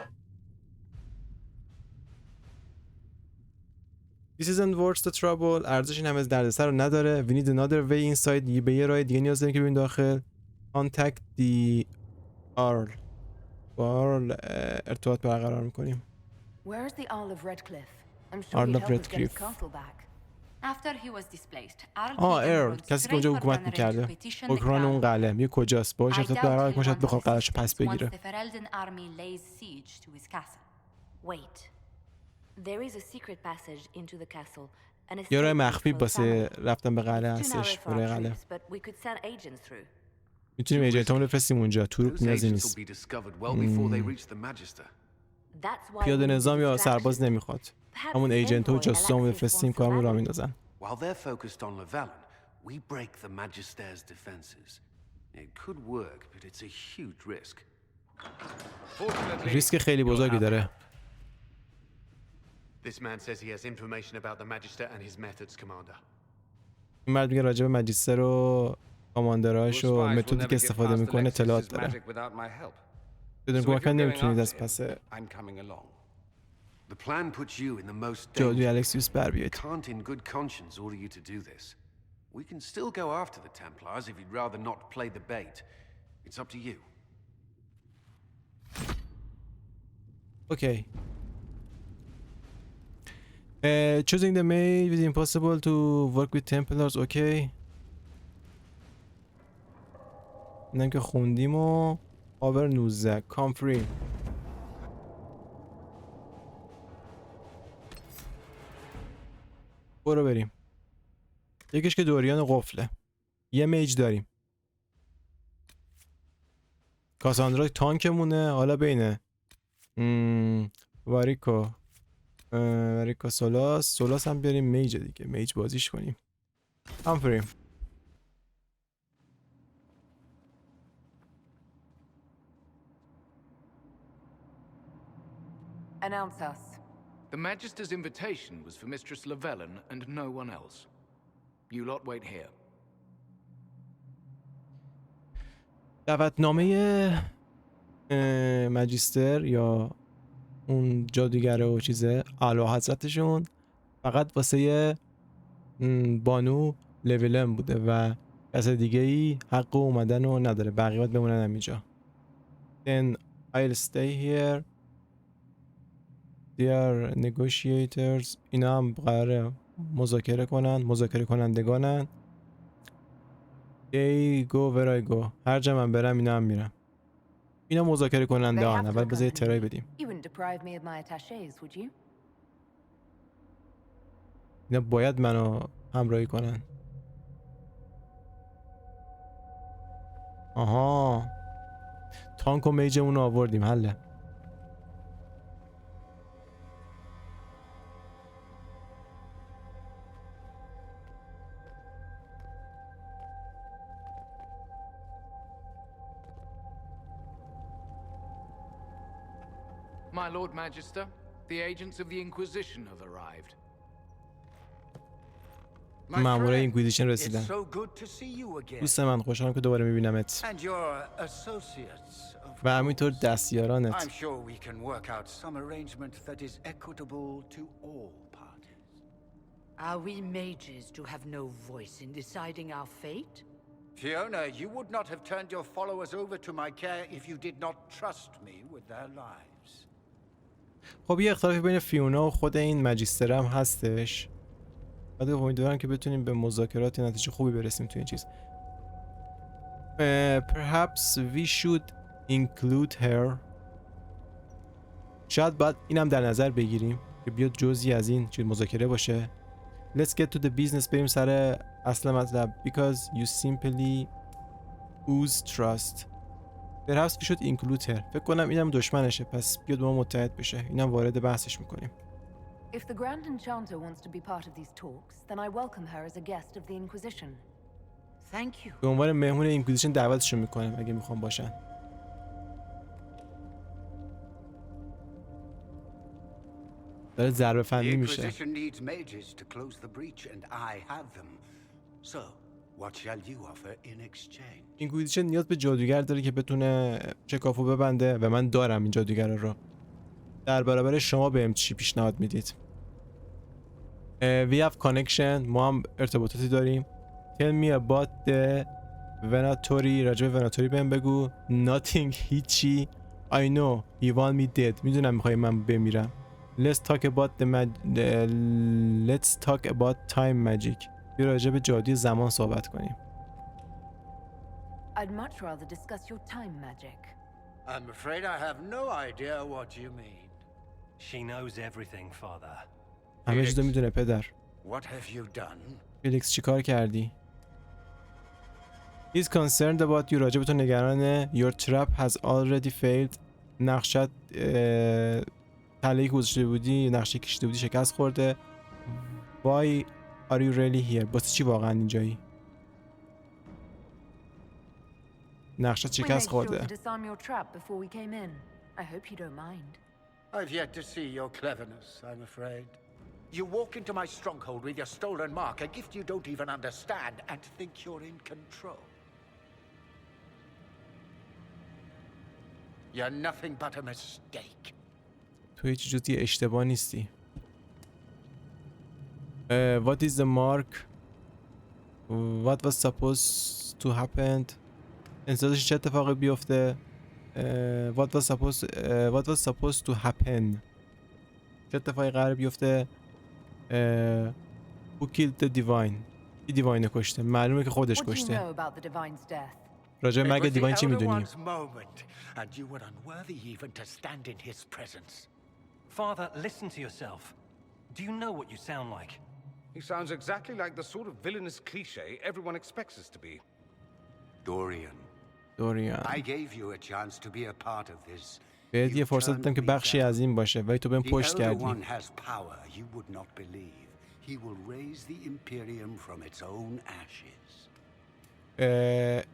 This isn't worth the trouble. ارزش این همه دردسر رو نداره. We need another way inside. به یه راه دیگه نیاز داریم که بریم داخل. Contact the Earl. با Earl ارتباط برقرار میکنیم. Where's the Earl of Redcliffe? I'm sure Earl he'd of help us get his Redcliffe. castle back. After he was displaced, Earl ارل کسی که اونجا حکومت میکرده، حکمران اون قلعه. میگه کجاست؟ باهاش ارتباط برقرار کن، شاید بخواد قلعه‌شو پس بگیره. Wait. There is a secret passage into the castle. یه راه مخفی واسه رفتن به قلعه هستش. برای قلعه میتونیم ایجنتامون رو بفرستیم اونجا. توروپ نیازی نیست. پیاده نظام یا سرباز نمیخواد. همون ایجنت و جاسوسامون بفرستیم کارمون رو میندازن. While they're focused on Llewellyn, we break the Magister's defenses. It could work, but it's a huge risk. ریسک خیلی بزرگی داره. This man says he has information about the Magister and his methods, Commander. این مرد میگه راجع به ماجیستر و کاماندراش و متدی که استفاده میکنه اطلاعات داره. بدون کمک من نمیتونید از پس The plan puts you in the most جادوی danger. الکسیوس بر بیایید. Can't in good conscience order you to do this. We can still go after the Templars if you'd rather not play the bait. It's up to you. Okay. Choosing the maid is impossible to work with Templars. Okay. اینم که خوندیم و آور 19 come free. برو بریم. یکیش که دوریان قفله. یه میج داریم. کاساندرا تانکمونه. حالا بینه واریکو سولاس هم بیاریم. میج دیگه میج بازیش کنیم. هم فریم. Announce us. The Magister's invitation was for Mistress Llewellyn and no one else. You lot wait here. دعوتنامه ماجیستر یا اون جادوگره و چیزه اعلی حضرتشون فقط واسه بانو لولن بوده و کس دیگه ای حق اومدن رو نداره. بقیه باید بمونن همینجا. Then I'll stay here. They are negotiators. اینا هم قراره مذاکره کنندگانن. They go where I go. هر جا من برم اینا هم میرن. اینا مذاکره کننده هن. اول بذار یه ترای بدیم. You wouldn't deprive me of my attaches, would you? اینا باید منو همراهی کنن. آها تانک و میجمون رو آوردیم. حله. My Lord Magister, the agents of the Inquisition have arrived. مامورای اینکویزیشن It's رسیدن. so good to see you again. دوست من خوشحالم که دوباره میبینمت. And your associates. Of و همینطور course. دستیارانت. I'm sure we can work out some arrangement that is equitable to all parties. Are we mages to have no voice in deciding our fate? Fiona, you would not have turned your followers over to my care if you did not trust me with their lives. خب یه اختلافی بین فیونا و خود این ماجیستر هم هستش. بعد امیدوارم که بتونیم به مذاکرات نتیجه خوبی برسیم تو این چیز. Perhaps we should include her. شاید باید اینم در نظر بگیریم که بیاد جزئی از این چیز مذاکره باشه. Let's get to the business. بریم سر اصل مطلب. Because you simply ooze trust. Perhaps we should include her. فکر کنم اینم دشمنشه، پس بیاد با ما متحد بشه. اینم وارد بحثش میکنیم. If the Grand Enchanter wants to be part of these talks, then I welcome her as a guest of the Inquisition. Thank you. به عنوان مهمون اینکویزیشن دعوتشون میکنیم اگه میخوام باشن. داره ضربه فنی میشه. Inquisition needs mages to close the breach and I have them. So, what shall you offer in exchange? اینکویزیشن نیاز به جادوگر داره که بتونه شکافو ببنده و من دارم این جادوگر رو. در برابر شما بهم چی پیشنهاد میدید؟ We have connection. ما هم ارتباطاتی داریم. Tell me about the Venatori. راجع به وناتوری بهم بگو. Nothing هیچی. I know you want me dead. میدونم میخوای من بمیرم. Let's talk about let's talk about time magic. بیا راجع به جادوی زمان صحبت کنیم. I'd much rather discuss your time magic. I'm afraid I have no idea what you mean. She knows everything, father. همه چیزو میدونه پدر. What have you done? فیلیکس چیکار کردی؟ He's concerned about you. راجع به تو نگرانه. Your trap has already failed. نقشت تله‌ای که گذاشته بودی، نقشه کشیده بودی شکست خورده. Why are you really here? واسه چی واقعا اینجایی؟ نقشت شکست خورده. We made sure to disarm your trap before we came in. I hope you don't mind. I've yet to see your cleverness, I'm afraid. You walk into my stronghold with your stolen mark, a gift you don't even understand, and think you're in control. You're nothing but a mistake. تو هیچ جزئی اشتباه نیستی. What is the mark? What was supposed to happen? انتظارش چه اتفاقی بیفته؟ What was supposed to happen? چه اتفاقی قرار بیفته؟ Who killed the divine? کی دیواین کشته؟ معلومه که خودش What do you کشته. know about the Divine's death? راجع به It مرگ was the دیواین چی Elder میدونی؟ One's moment, and you were unworthy even to stand in his presence. Father, listen to yourself. Do you know what you sound like? He sounds exactly like the sort of villainous cliche everyone expects us to be. Dorian, I gave you a chance to be a part of this. بهت یه فرصت دادم که بخشی از این باشه ولی تو بهم The پشت Elder کردی. One has power you would not believe. He will raise the Imperium from its own ashes.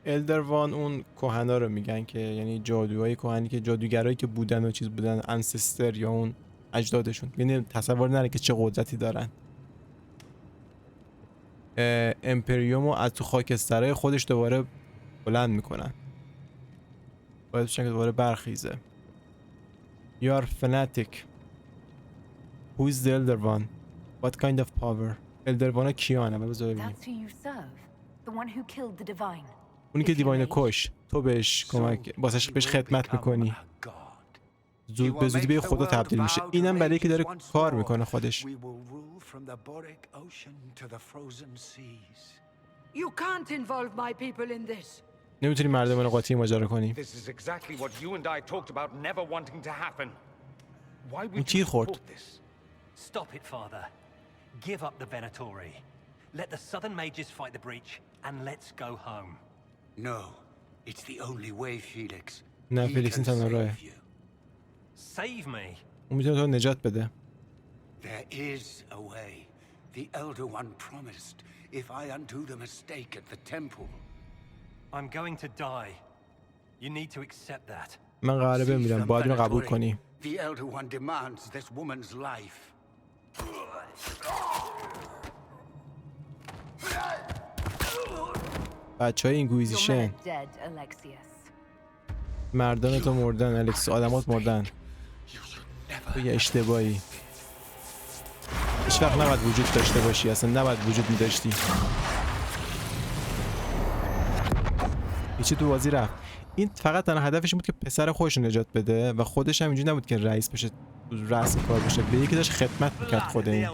الدروان اون کهنا رو میگن که یعنی جادوهای کهنی که جادوگرایی که بودن و چیز بودن، انسستر یا اون اجدادشون، یعنی تصور نره که چه قدرتی دارن. امپریومو از تو خاکسترهای خودش دوباره بلند میکنن. باید بشن که دوباره برخیزه. You are fanatic. Who is the Elder One? What kind of power? Elder One کیانه؟ بذار ببینیم. That's who you serve. The one who killed the Divine. اونی که دیواین کش، تو بهش کمک، بهش خدمت میکنی. زود به زودی به خدا تبدیل میشه. اینم برای که داره کار میکنه خودش. We will rule from the Boric Ocean to the frozen seas. You can't involve my people in this. نمیتونی مردمان قاطی ماجرا کنی. This is exactly what you and I talked about never wanting to happen. Why اون would تیر you خورد. support this? Stop it, father. Give up the Venatori. Let the southern mages fight the breach, and let's go home. No, it's the only way, Felix. نه He فلیکس این can تنها save راهه. you. Save me. اون میتونه تو رو نجات بده. There is a way. The Elder One promised if I undo the mistake at the temple. I'm going to die. You need to accept that. من قراره بمیرم. باید اینو قبول کنی. The Elder One demands this woman's life. بچهای اینکویزیشن. مردان تو مردن، الکس آدمات مردن. تو یه اشتباهی. هیچ وقت نباید وجود داشته باشی، اصلا نباید وجود می داشتی. هیچی تو بازی رفت. این فقط تنها هدفش بود که پسر خودش نجات بده و خودش هم اینجوری نبود که رئیس بشه، رئیس کار بشه، به یکی داشت خدمت میکرد خود این.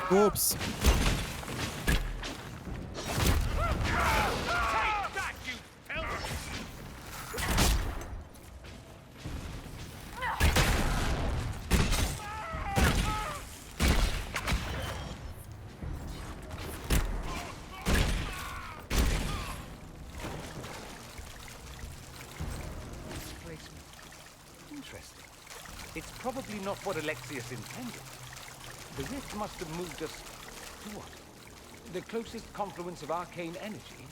اوپس. Interesting. It's probably not what Alexius intended. The rift must have moved us to what? The closest confluence of arcane energy?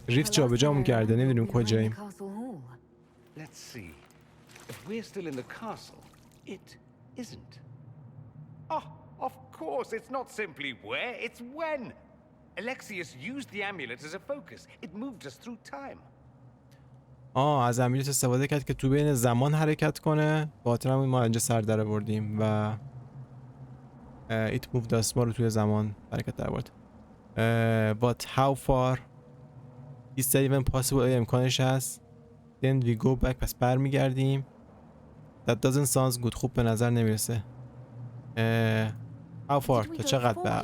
ریفت جابجامون کرده، نمیدونیم کجاییم. Let's see. If we're still in the castle, it isn't. Oh, of course, it's not simply where, it's when. Alexius used the amulet as a focus. It moved us through time. از امیلیت استفاده کرد که تو بین زمان حرکت کنه. با خاطر همین ما اینجا سر در آوردیم و it moved us، ما رو توی زمان حرکت در آورد. But how far is that even possible؟ امکانش هست. Then we go back، پس برمیگردیم. That doesn't sound good، خوب به نظر نمیرسه. How far؟ تا چقدر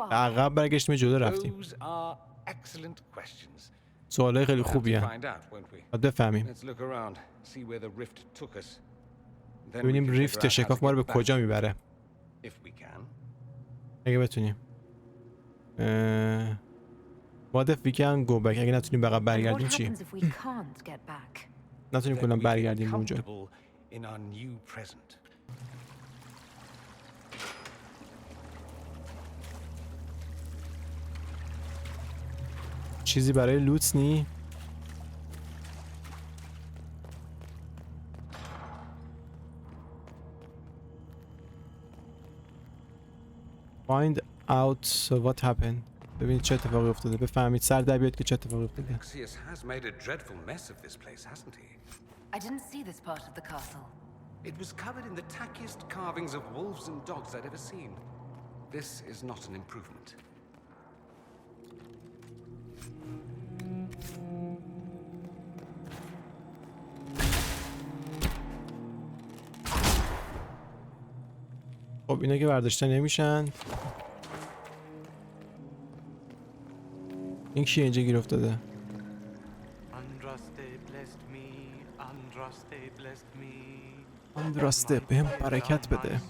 به عقب برگشتیم جلو رفتیم. سوالای خیلی خوبیه. باید بفهمیم. ببینیم ریفت شکاف ما رو به کجا میبره. اگه بتونیم. What if we can go back؟ اگه نتونیم بقیه برگردیم چی؟ نتونیم کلا برگردیم اونجا. چیزی برای لوت نی؟ Find out what happened. ببینید چه اتفاقی افتاده. بفهمید سر در بیاد که چه اتفاقی افتاده. Alexius has made a dreadful mess of this place, hasn't he? I didn't see this part of the castle. It was covered in the tackiest carvings of wolves and dogs I'd ever seen. This is not an improvement. خب اینا که برداشته نمیشن. این کیه اینجا گیر افتاده؟ اندراسته بهم برکت بده.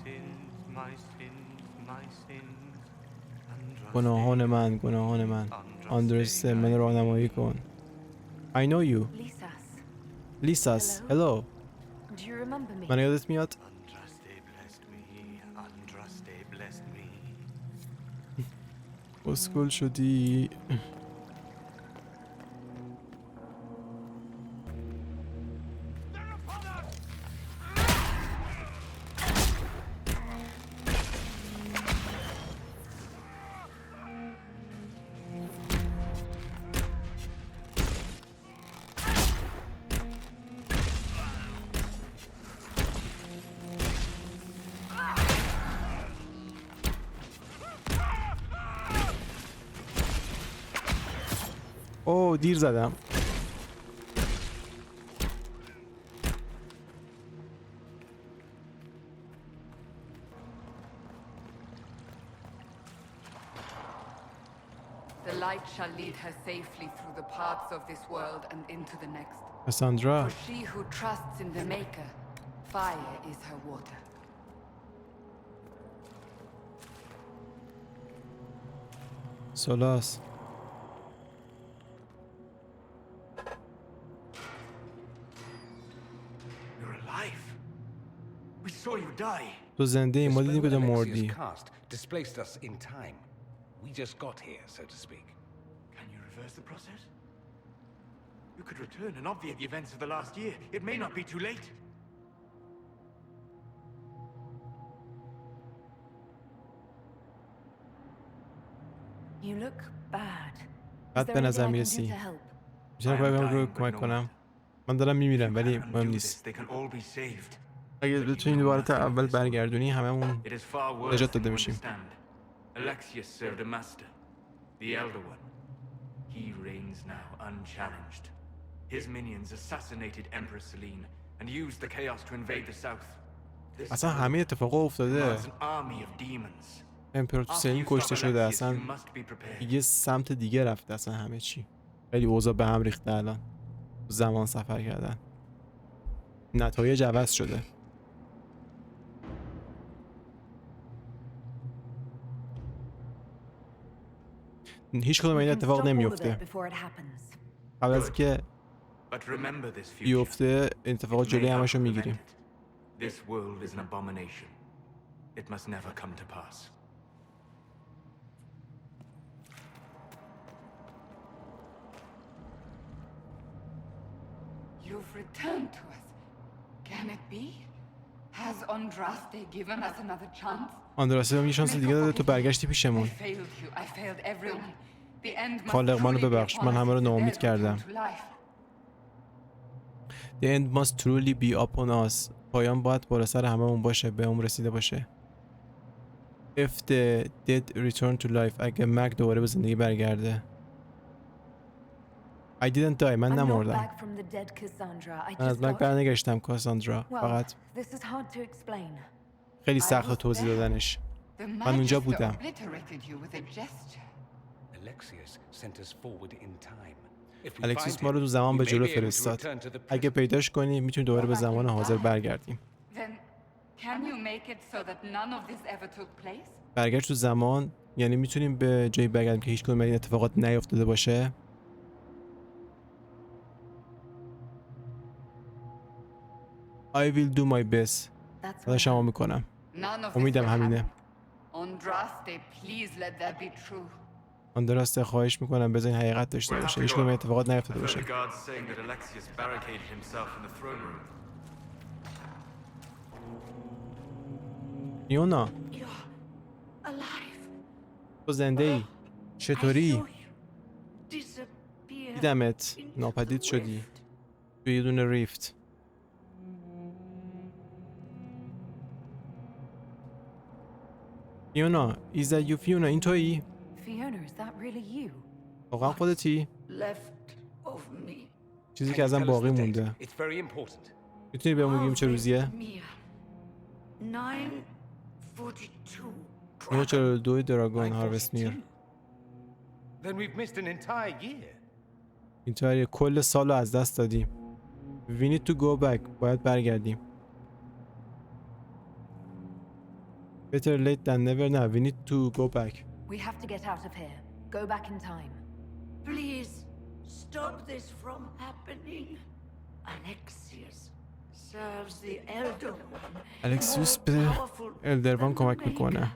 گناهان من. اندراسته من راهنمایی کن. I know you. لیساس. Hello. من یادت میاد؟ اسکول شدی. اوه دیر زدم. The light shall lead her safely through the paths of this world and into the next. Cassandra. For she who trusts in the Maker, fire is her water. سولاس. You're alive. We saw you die. تو زنده ای، ما دیدیم که تو مردی. Cast displaced us in time. We just got here, so to speak. Can you reverse the process? You could return and obviate the events of the last year. It may not be too late. You look bad. بعد به نظر میرسی. میتونم رو کمک کنم. من دارم میمیرم ولی مهم نیست. اگه بتونی دوباره تا اول برگردونی هممون نجات داده میشیم. Alexius served a master, the Elder One. He reigns now unchallenged. His minions assassinated Empress Selene and used the chaos to invade the south. اصلا همه اتفاقا افتاده. امپراتور سلین کشته شده، اصلا یه سمت دیگه رفته، اصلا همه چی خیلی اوضاع به هم ریخته. الان زمان سفر کردن، نتایج عوض شده. هیچ کدوم این اتفاق نمیفته. قبل از که بیفته اتفاقات جلوی همشو میگیریم. This world is an abomination. It must never come to pass. You've returned to us. Can it be? Has Andraste given us another chance? آندراسته بهم یه شانس دیگه داده، تو برگشتی پیشمون. خالق منو ببخش، من همه رو ناامید کردم. The end must truly be upon us. پایان باید بالا سر هممون باشه، به اون رسیده باشه. If the dead return to life. اگه مرگ دوباره به زندگی برگرده. I didn't die. من نمردم. من از مرگ برنگشتم کاساندرا. فقط خیلی سخت توضیح دادنش. من اونجا بودم. الکسیوس ما رو تو زمان به جلو فرستاد. اگه پیداش کنی میتونی دوباره به زمان حاضر برگردیم. برگشت تو زمان یعنی میتونیم به جایی برگردیم که هیچ کدوم این اتفاقات نیفتاده باشه. I will do my best. تلاشمو میکنم. امیدم همینه. آندراسته خواهش میکنم بذارین حقیقت داشته باشه. هیچ کدوم اتفاقات نیفتاده باشه. یونا تو زنده ای؟ چطوری؟ دیدمت ناپدید شدی توی یه دونه ریفت. فیونا is that you فیونا این تویی؟ واقعا خودتی؟ چیزی که ازم باقی مونده. میتونی بهم بگیم چه روزیه؟ 942 دراگون هاروست میر. اینطوری کل سالو از دست دادیم. We need to go back. باید برگردیم. Better late than never. Now we need to go back. We have to get out of here. Go back in time. Please stop this from happening. Alexius serves the Elder One. الکسیوس به الدروان کمک میکنه.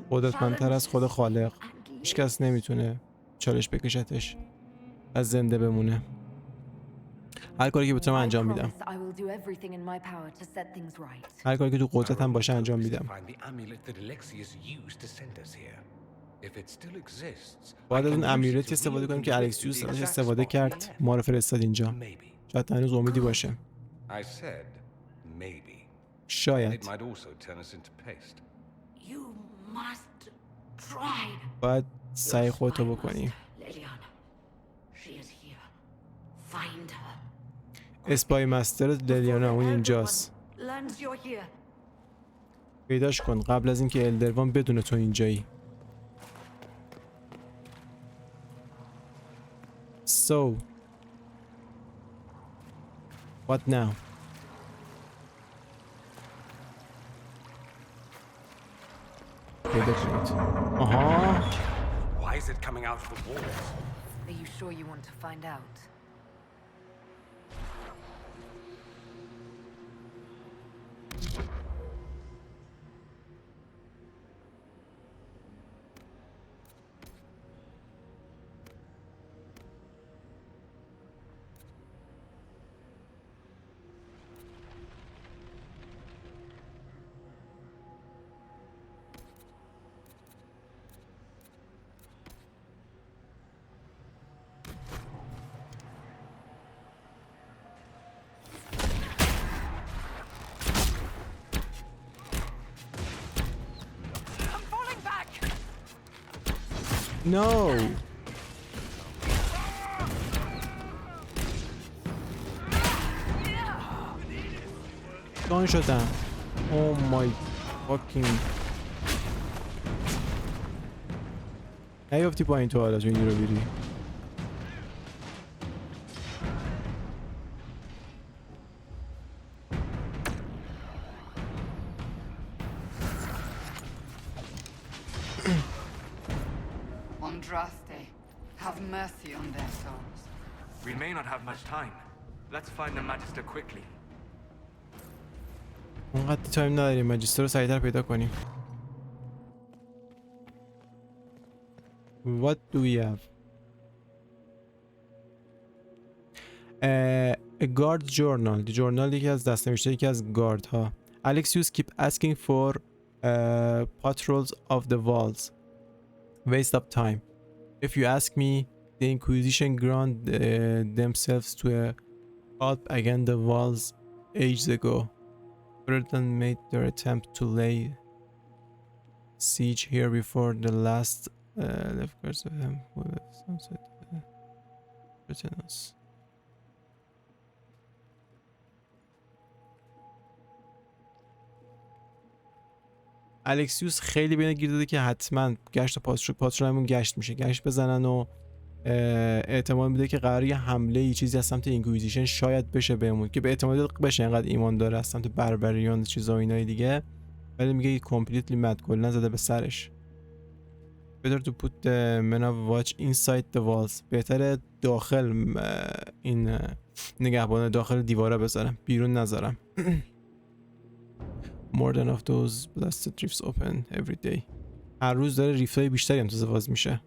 قدرتمندتر از خود خالق. هیچ کس نمیتونه چالش بکشتش از زنده بمونه. هر کاری که بتونم انجام میدم. هر کاری که تو قدرتم باشه انجام میدم. باید از اون امیرتی استفاده کنیم که الکسیوس ازش استفاده کرد ما رو فرستاد اینجا. شاید هنوز امیدی باشه. شاید. باید سعی خودتو بکنیم. اسپای مستر لیلیانا اون اینجاست. پیداش کن قبل از اینکه الدروان بدونه تو اینجایی. So what now? Why is it coming out of the walls? Are you sure you want to find out? No. گان شدم. Oh my fucking. نیافتی پایین تو حالا تو این رو بیری. Have mercy on their souls. We may not have much time. Let's find the Magister quickly. اونقدر تایم نداریم. ماجستر رو سریعتر پیدا کنیم. What do we have? A guard journal. The journal یکی از دست‌نوشته یکی از گارد ها. Alexius keep asking for patrols of the walls. Waste of time. If you ask me, the Inquisition ground themselves to a halt against the walls ages ago. Britain made their attempt to lay siege here before the last leftovers of them who have sunset us. الکسیوس خیلی بینه گیر داده که حتما گشت پاترونمون گشت میشه، گشت بزنن و احتمال میده که قراره یه حمله ای چیزی از سمت اینکویزیشن شاید بشه بهمون، که به احتمال بشه، اینقدر ایمان داره از سمت بربریان چیزا و اینای دیگه، ولی میگه کامپلیتلی مد کلا زده به سرش. better to put the men of watch inside the walls. بهتره داخل این نگهبان داخل دیوارا بذارم، بیرون نذارم. More than of those blasted rifts open every day. هر روز داره ریفتای بیشتری هم تازه باز میشه.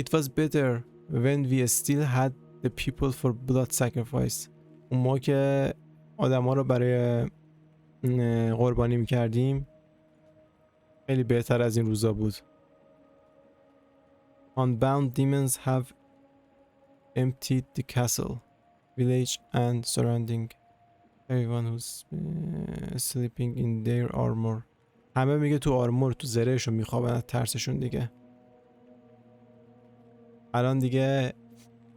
It was better when we still had the people for blood sacrifice. اون موقع که آدم ها رو برای قربانی میکردیم خیلی بهتر از این روزا بود. Unbound demons have emptied the castle, village and surrounding. Everyone who's sleeping in their armor. همه میگه تو آرمور، تو زرهشون میخوابن از ترسشون دیگه. الان دیگه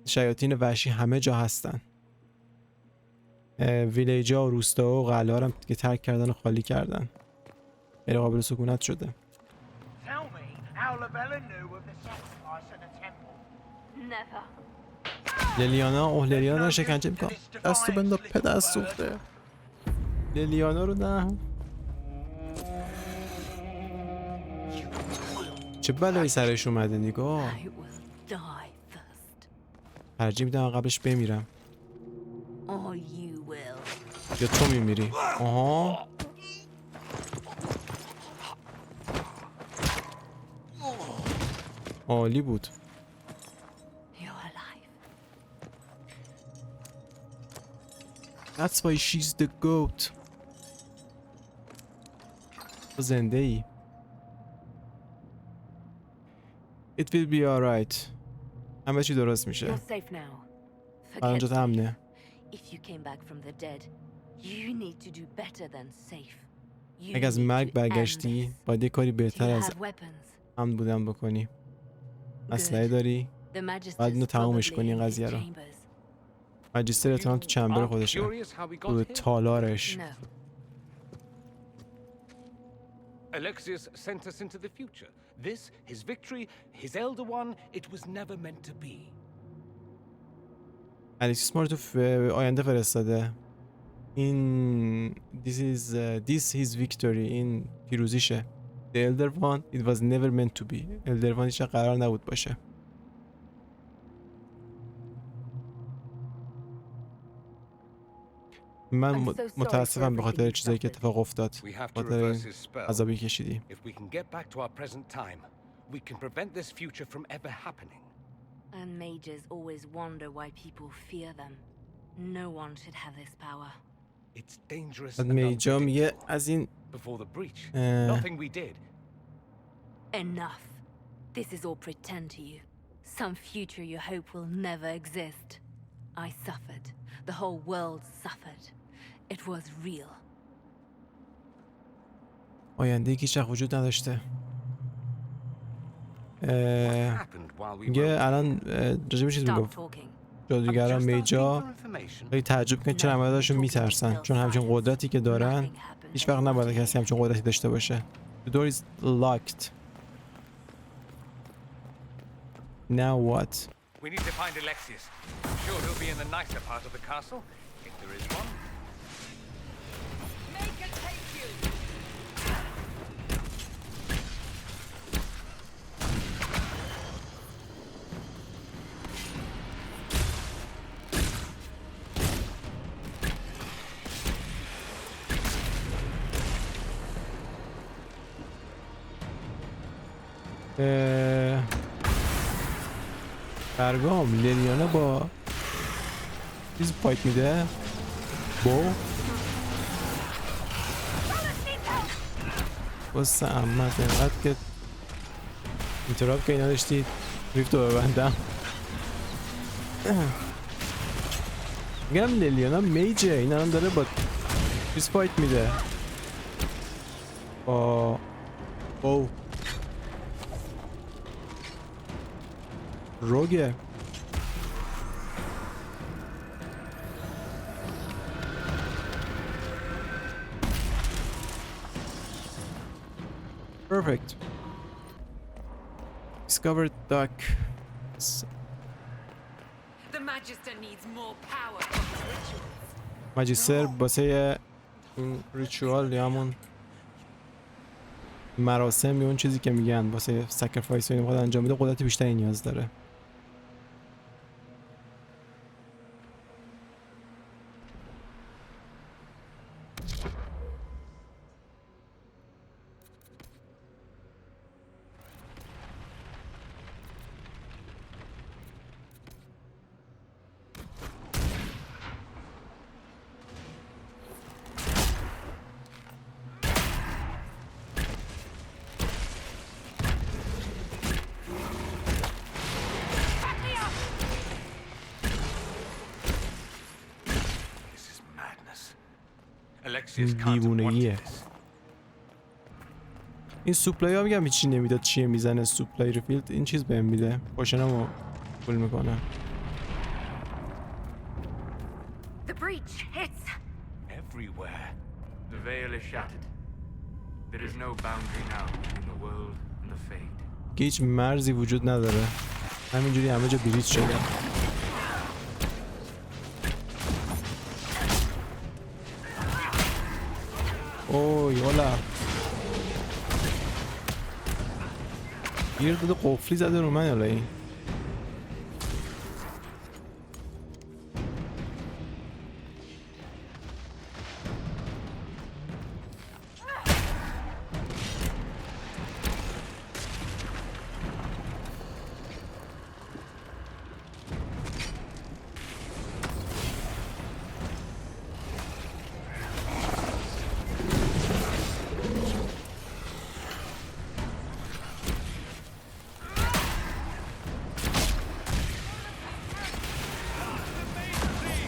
شیاطین وحشی همه جا هستن. ویلیجا و روستا و قلعه هم که ترک کردن و خالی کردن. غیر قابل سکونت شده. لیلیانا لیلیانا شکنجه میکنم. دستو بندا پدر سوخته. لیلیانا رو نه. چه بلایی سرش اومده نگاه. ترجیح میدم قبلش بمیرم. یا تو میمیری. آها. عالی بود. That's why she's the goat. تو زنده ای. It will be alright. همه چی درست میشه. الان جات امنه. اگه از مرگ برگشتی باید یه کاری بهتر از امن بودن بکنی. اسلحه داری؟ باید اینو تمامش کنی این قضیه رو. ماجستر احتمال تو چمبر خودشه، تو تالارش. Alexius sent us into the future. This, his victory, his Elder One, it was never meant to be. الکسیس ما رو تو آینده فرستاده. این this his victory، این پیروزیشه. The Elder One it was never meant to be. Elder One هیچ قرار نبود باشه. من متاسفم به خاطر چیزایی که اتفاق افتاد. خاطر این عذابی کشیدی. If we can get back to our present time, we can prevent this future from ever happening. And mages always wonder why people fear them. No one should have this power. It's dangerous. میجا میگه از این before the breach. Nothing we did. Enough. This is all pretend to you. Some future you hope will never exist. I suffered. The whole world suffered. It was real. آینده هیچ وقت وجود نداشته. میگه الان راجب چیز میگفت. جادوگران میجا خیلی تعجب کن چرا عملاتشون میترسن، چون همچین قدرتی که دارن هیچ وقت نباید کسی همچین قدرتی داشته باشه. The door is locked. Now what? We need to find Alexius. I'm sure he'll be in the nicer part of the castle, if there is one. Make it take you! برگام لیلیانا با چیز پایت میده بو بس احمد اینقدر که اینتراب که اینا داشتید ریفتو ببندم. میگم لیلیانا میجه این الان داره با چیز پایت میده با بو روگه. Perfect. Discovered duck. The Magister needs more power for his rituals. ماجیستر واسه این ریچوال یا همون مراسم یا اون چیزی که میگن واسه ساکریفایس رو میخواد انجام بده قدرت بیشتری نیاز داره. این دیوونگیه. این سوپلای ها میگم هیچی نمیداد چیه میزنه سوپلای ریفیلد این چیز بهم میده پاشنمو پول میکنه. The breach hits everywhere. The veil is shattered. There is no boundary now between the world and the fade. هیچ مرزی وجود نداره. همینجوری همه جا بریج شده. اوه یالا گیر داده قفلی زده رو من. یالا این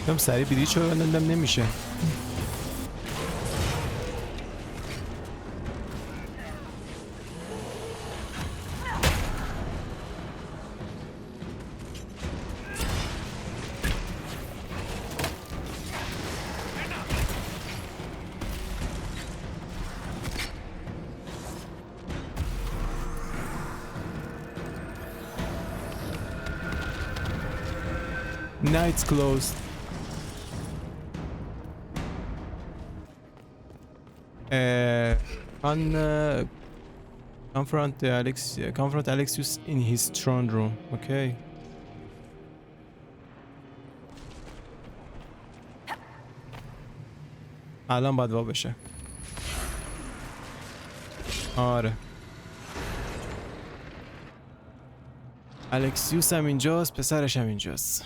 هم سریع بریچ رو بندم نمیشه. Now it's closed. Confront Alexius in his throne room. Okay. الان باید وا بشه. آره. الکسیوس هم اینجاست، پسرش هم اینجاست.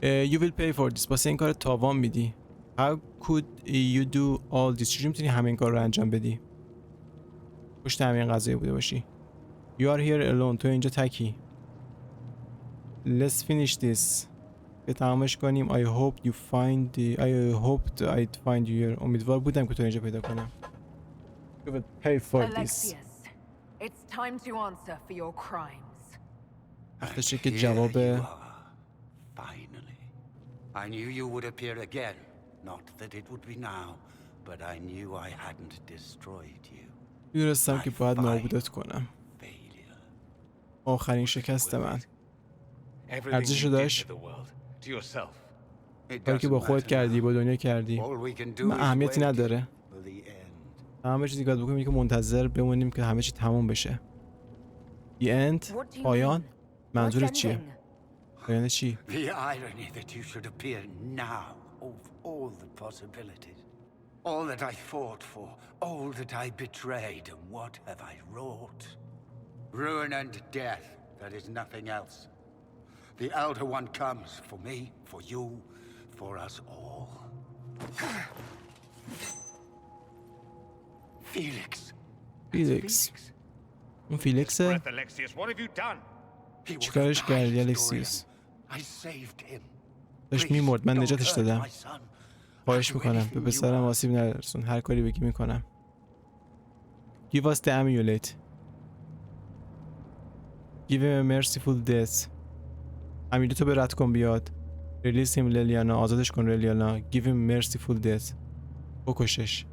You will pay for this. واسه این کار تاوان میدی. How could you do all this? چجوری میتونی همین کار رو انجام بدی؟ پشت همین قضیه بوده باشی. You are here alone. تو اینجا تکی. Let's finish this. به تمامش کنیم. I hoped I'd find you here. امیدوار بودم که تو اینجا پیدا کنم. You will pay for this. It's time to answer for your crimes. وقتشه که جواب Finally. I knew you would appear again. Not that it would be now, but I knew I hadn't destroyed you. می‌دونستم که باید نابودت کنم. آخرین شکست من. ارزشو داشت. کاری که با خودت کردی، با دنیا کردی. من اهمیتی نداره. همه چیزی که بکنیم که منتظر بمونیم که همه چی تموم بشه. The end. پایان. منظورت چیه؟ پایان چی؟ The irony that you should appear now of all the possibilities. All that I fought for, all that I betrayed, and what have I wrought? Ruin and death, that is nothing else. The Elder One comes for me, for you, for us all. Felix. اون فیلیکسه؟ چیکارش کردی الکسیوس؟ داشت میمرد، من نجاتش دادم. خواهش میکنم به پسرم آسیب نرسون. هر کاری بگی میکنم. Give us the amulet. Give him a merciful death. امیلتو به رد کن بیاد. Release him لیلیانا. آزادش کن لیلیانا. Give him merciful death. بکشش.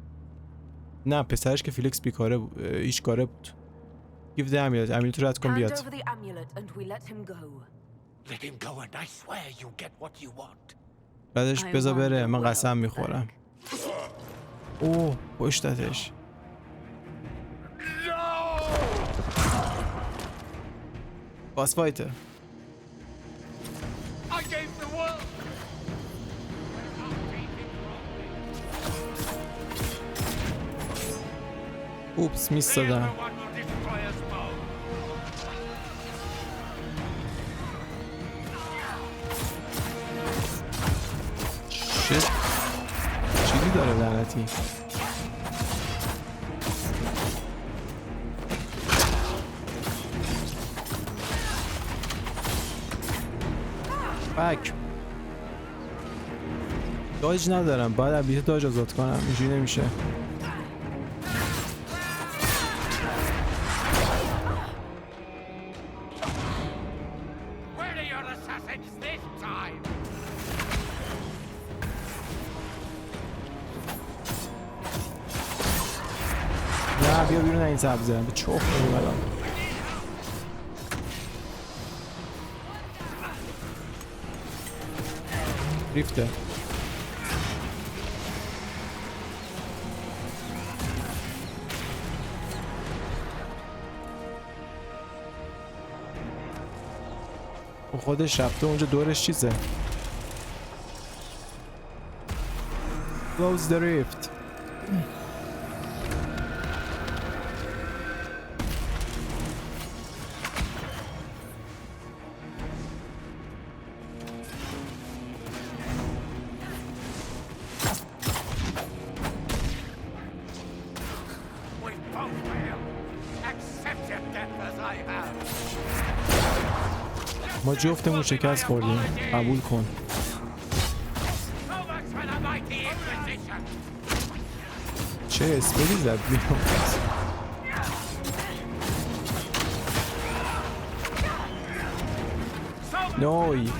نه پسرش که فیلیکس بیکاره بود. هیچ کاره بود. Give the amulet. امیلتو رد کن بیاد. بعدش بذار بره. من قسم میخورم. اوه پشتتش. باس فایتر. اوپس میس دادم. چیزی داره لعنتی. بک داج ندارم. باید ابیلیتی داج آزاد کنم. اینجوری نمیشه. نه بیا بیرون این سبزه. به چوخ کنیم الان. ریفته. خودش رفته اونجا دورش چیزه. Close the rift. ما جفتمون شکست خوردیم. قبول کن. چه اسپلی زد بیرون. نوی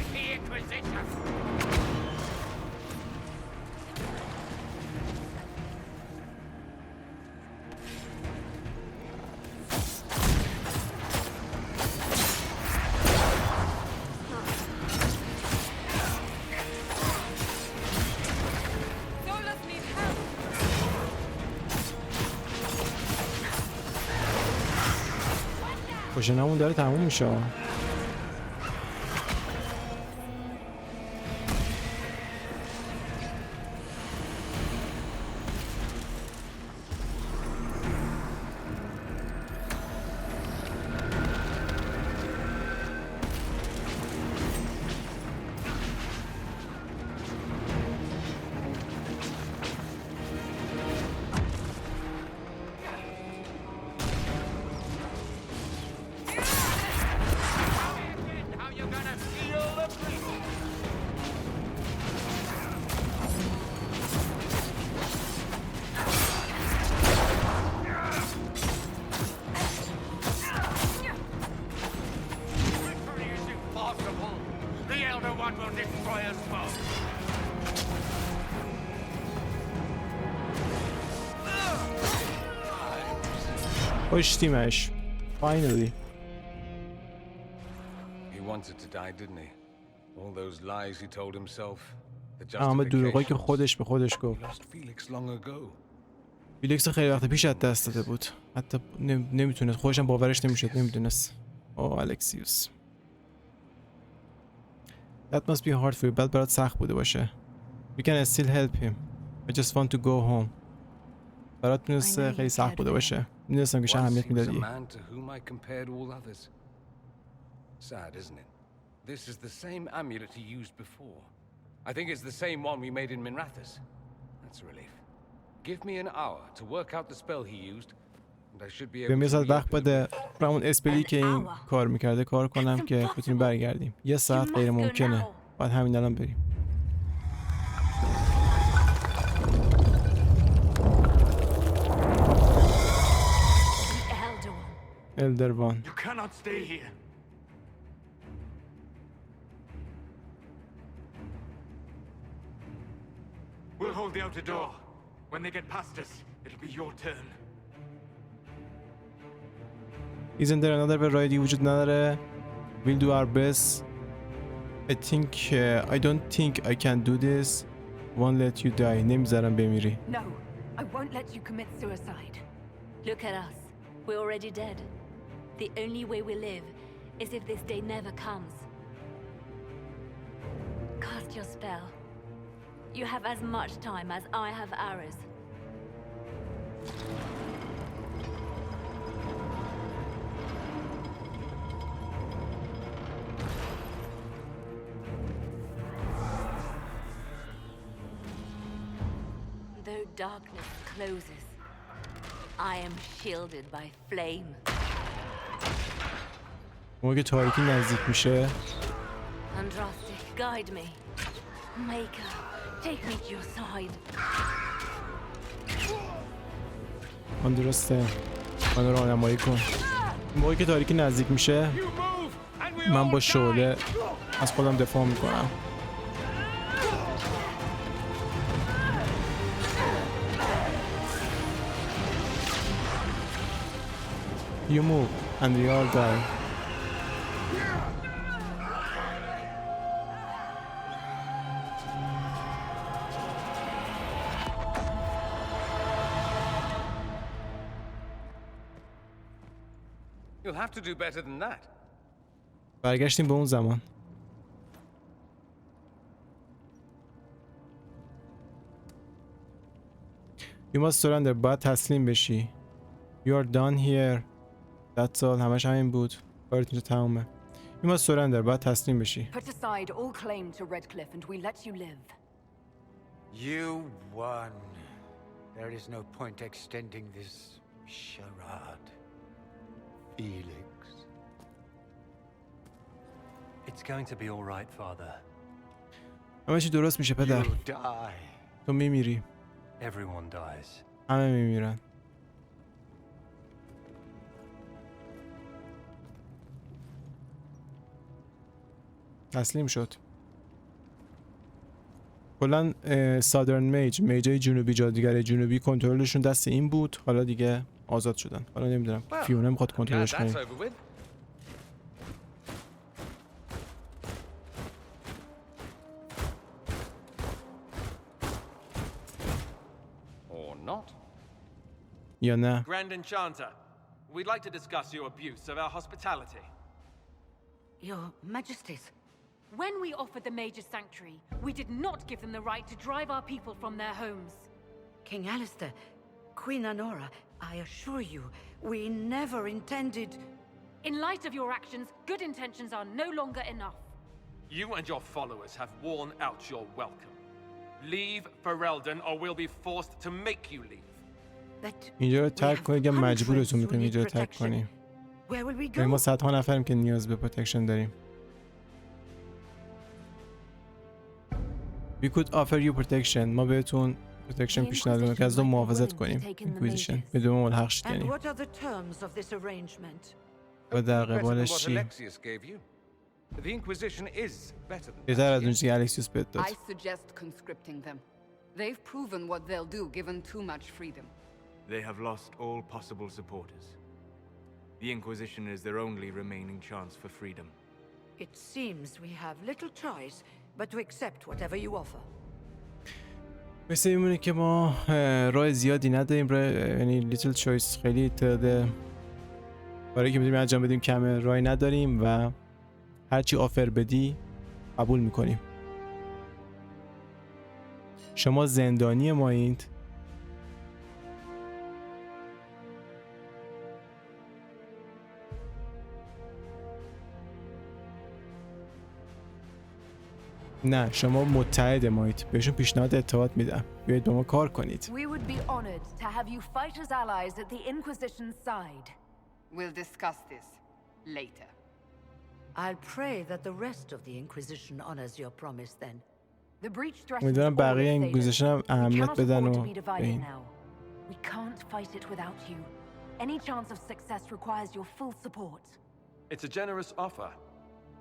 پوشنمون داره تموم میشه. کشتیمش. Finally. He wanted to die, didn't he? All those lies he told himself. The همه دروغایی که خودش به خودش He گفت. lost Felix long ago. فیلیکس خیلی وقت پیش از دست داده بود. حتی نمیتونست، خودش هم باورش نمیشد، نمیدونست. الکسیوس. That must be hard for you. بعد برات سخت بوده باشه. We can still help him. I just want to go home. برات می‌دونسته خیلی سخت بوده باشه. می‌دونستم که چه اهمیت میدادی. Sad, isn't it? This is the same amulet he used before. I think it's the same one we made in Minrathous. That's a relief. Give me an hour to work out the spell he used, and I should be able to. به میاد وقت بده و اون اسپلی که این کار می‌کرده کار کنم که بتونیم برگردیم. یه ساعت غیر ممکنه. بعد همین الان بریم. Elder One. You cannot stay here. We'll hold the outer door. When they get past us, it'll be your turn. Isn't there another way رایدی وجود نداره؟ We'll do our best. I don't think I can do this. Won't let you die. نمیذارم بمیری. No, I won't let you commit suicide. Look at us. We're already dead. The only way we live is if this day never comes. Cast your spell. You have as much time as I have hours. Though darkness closes, I am shielded by flame. موقع که تاریکی نزدیک میشه. Andraste, guide me. Maker, take me to your side. درسته. من راهنمایی کن. موقعی که تاریکی نزدیک میشه من با شعله از خودم دفاع میکنم. You move and we all die. You'll have to do better than that. برگشتیم به اون زمان. You must surrender. باید تسلیم بشی. You are done here. That's all. همش همین بود. کارت اینجا تمومه. You must surrender. باید تسلیم بشی. Put aside all claim to Redcliffe and we let you live. You won. There is no point extending this charade. Felix. It's going to be all right, father. همه چی درست میشه پدر. You'll die. تو میمیری. Everyone dies. همه میمیرن. تسلیم شد. کلا سادرن میجای جنوبی، جادوگر جنوبی کنترلشون دست این بود، حالا دیگه آزاد شدن. حالا نمیدونم فیونا میخواد کنترلش کنه. یا نه. Grand Enchanter, We'd like to discuss your abuse of our hospitality. Your Majesties. When we offered the Mage's Sanctuary, we did not give them the right to drive our people from their homes. King Alistair, Queen Anora, I assure you, we never intended... In light of your actions, good intentions are no longer enough. You and your followers have worn out your welcome. Leave Ferelden or we'll be forced to make you leave. اینجا رو ترک کنید یا مجبورتون میکنیم اینجا رو ترک کنیم. ما صدها نفریم که نیاز به پروتکشن داریم. We could offer you protection. ما بهتون پروتکشن پیشنهاد میکنیم که از اون محافظت کنیم. اینکویزیشن بدون ملحق شید یعنی. و در قبالش چی؟ بهتر از اون چیزی که الکسیوس بهت داد. I suggest conscripting them. They've proven what they'll do given too much freedom. They have lost all possible supporters. The Inquisition is their only remaining chance for freedom. It seems we have little choice but to accept whatever you offer. مثل میمونه که ما راه زیادی نداریم، یعنی little choice، خیلی تعداد کاری که میتونیم انجام بدیم کمه، راهی نداریم و هرچی آفر بدی قبول میکنیم. شما زندانی مایید. نه شما متحد مایید. بهشون پیشنهاد اتحاد میدم. بیایید با ما کار کنید. We would be honored to have you fight as allies at the Inquisition's side. We'll discuss this later. I'll pray that the rest of the Inquisition honors your promise then. The breach threatens امیدوارم بقیه اینکویزیشن هم اهمیت بدن و این. We can't fight it without you. Any chance of success requires your full support. It's a generous offer.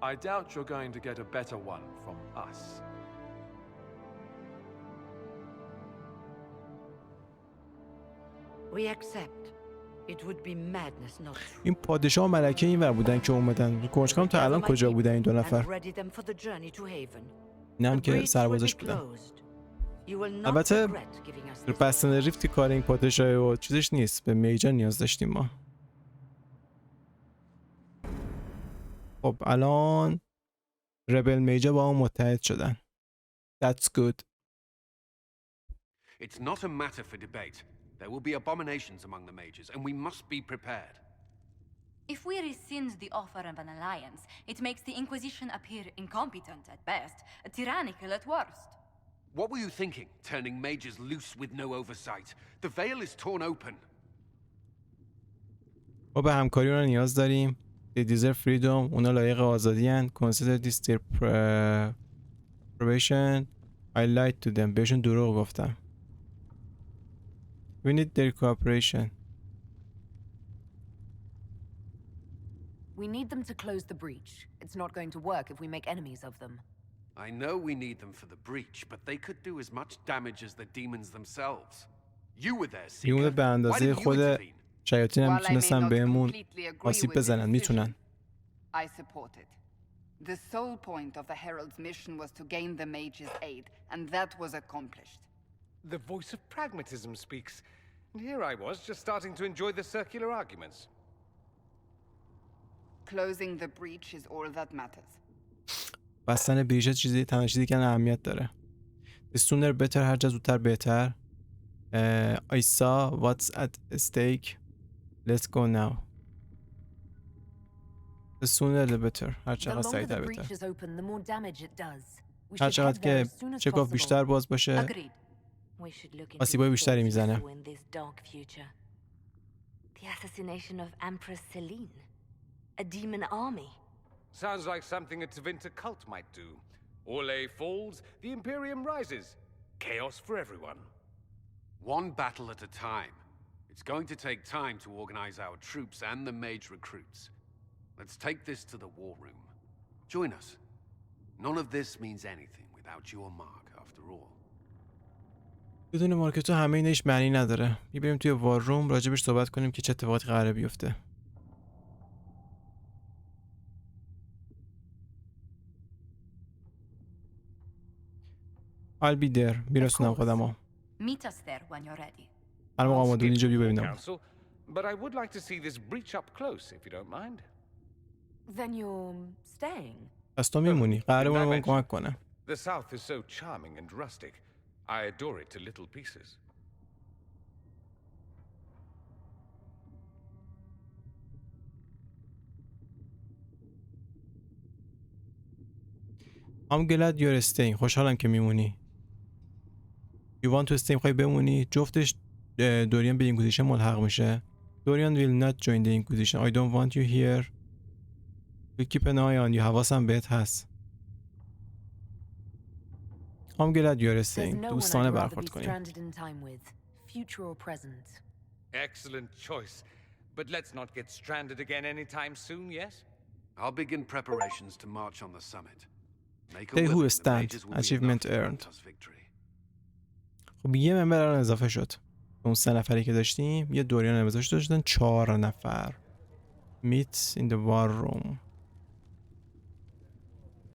I doubt you're going to get a better one from us. We accept. It would be madness not to. این پادشاه و ملکه اینور بودن که اومدن. کنجکاوم تا الان کجا بودن این دو نفر؟ اینم که سربازش بودن. البته بستن ریفتی کار این پادشاه و چیزش نیست. به میجر نیاز داشتیم ما. خب الان ربل میجر با هم متحد شدن. That's good. It's not a matter for debate. There will be abominations among the mages, and we must be prepared. If we rescind the offer of an alliance, it makes the Inquisition appear incompetent at best, tyrannical at worst. What were you thinking, turning mages loose with no oversight? The veil is torn open. ما به همکاری اونا نیاز داریم. They deserve freedom. اونا لایق آزادی هن. Consider this their probation. I lied to them. بهشون دروغ گفتم. We need their cooperation. We need them to close the breach. It's not going to work if we make enemies of them. I know we need them for the breach, but they could do as much damage as the demons themselves. You were there, Seeker. به اندازه خود شیاطین هم میتونستن بهمون آسیب بزنن. میتونن. I support it. The sole point of the Herald's mission was to gain the mage's aid, and that was accomplished. The voice of pragmatism speaks. And here I was, just starting to enjoy the circular arguments. Closing the breach is all that matters. بستن بریج چیزی تنها چیزی که اهمیت داره. The sooner better. هر چه زودتر بهتر. I saw what's at stake. Let's go now. The sooner the better. هر چقدر سریعتر بهتر. هر چقدر که چکاف بیشتر باز باشه آسیبای بیشتری میزنه. The assassination of Empress Celine. A demon army. Sounds like something a Tevinter cult might do. Orlais falls, the Imperium rises. Chaos for everyone. One battle at a time. It's going to take time to organize our troops and the mage recruits. Let's take this to the war room. Join us. None of this means anything without your mark, after all. بدون مارکتو همه اینش معنی نداره. بریم توی وار روم راجبش صحبت کنیم که چه اتفاقاتی قراره بیفته. I'll be there. میرسونم خودمو. Meet us there when you're ready. هر موقع آماده اینجا بیا ببینم. But I would like to see this breach up close, if you don't mind. Then you're staying? پس تو میمونی. قراره اون کمک کنه. The South is so charming and rustic. I adore it to little pieces. I'm glad you're staying. خوشحالم که میمونی. You want to stay؟ میخوای بمونی؟ جفتش دوریان به اینکویزیشن ملحق میشه. دوریان will not join the Inquisition. I don't want you here. We keep an eye on you. حواسم بهت هست. I'm glad you're staying. دوستانه برخورد کنیم. Excellent choice. But let's not get stranded again anytime soon, yes? I'll begin preparations to march on the summit. They who stand. Achievement earned. خب یه ممبر الان اضافه شد. اون 3 نفری که داشتیم یه دوریان اضافه داشتن 4 نفر. Meet in the war room.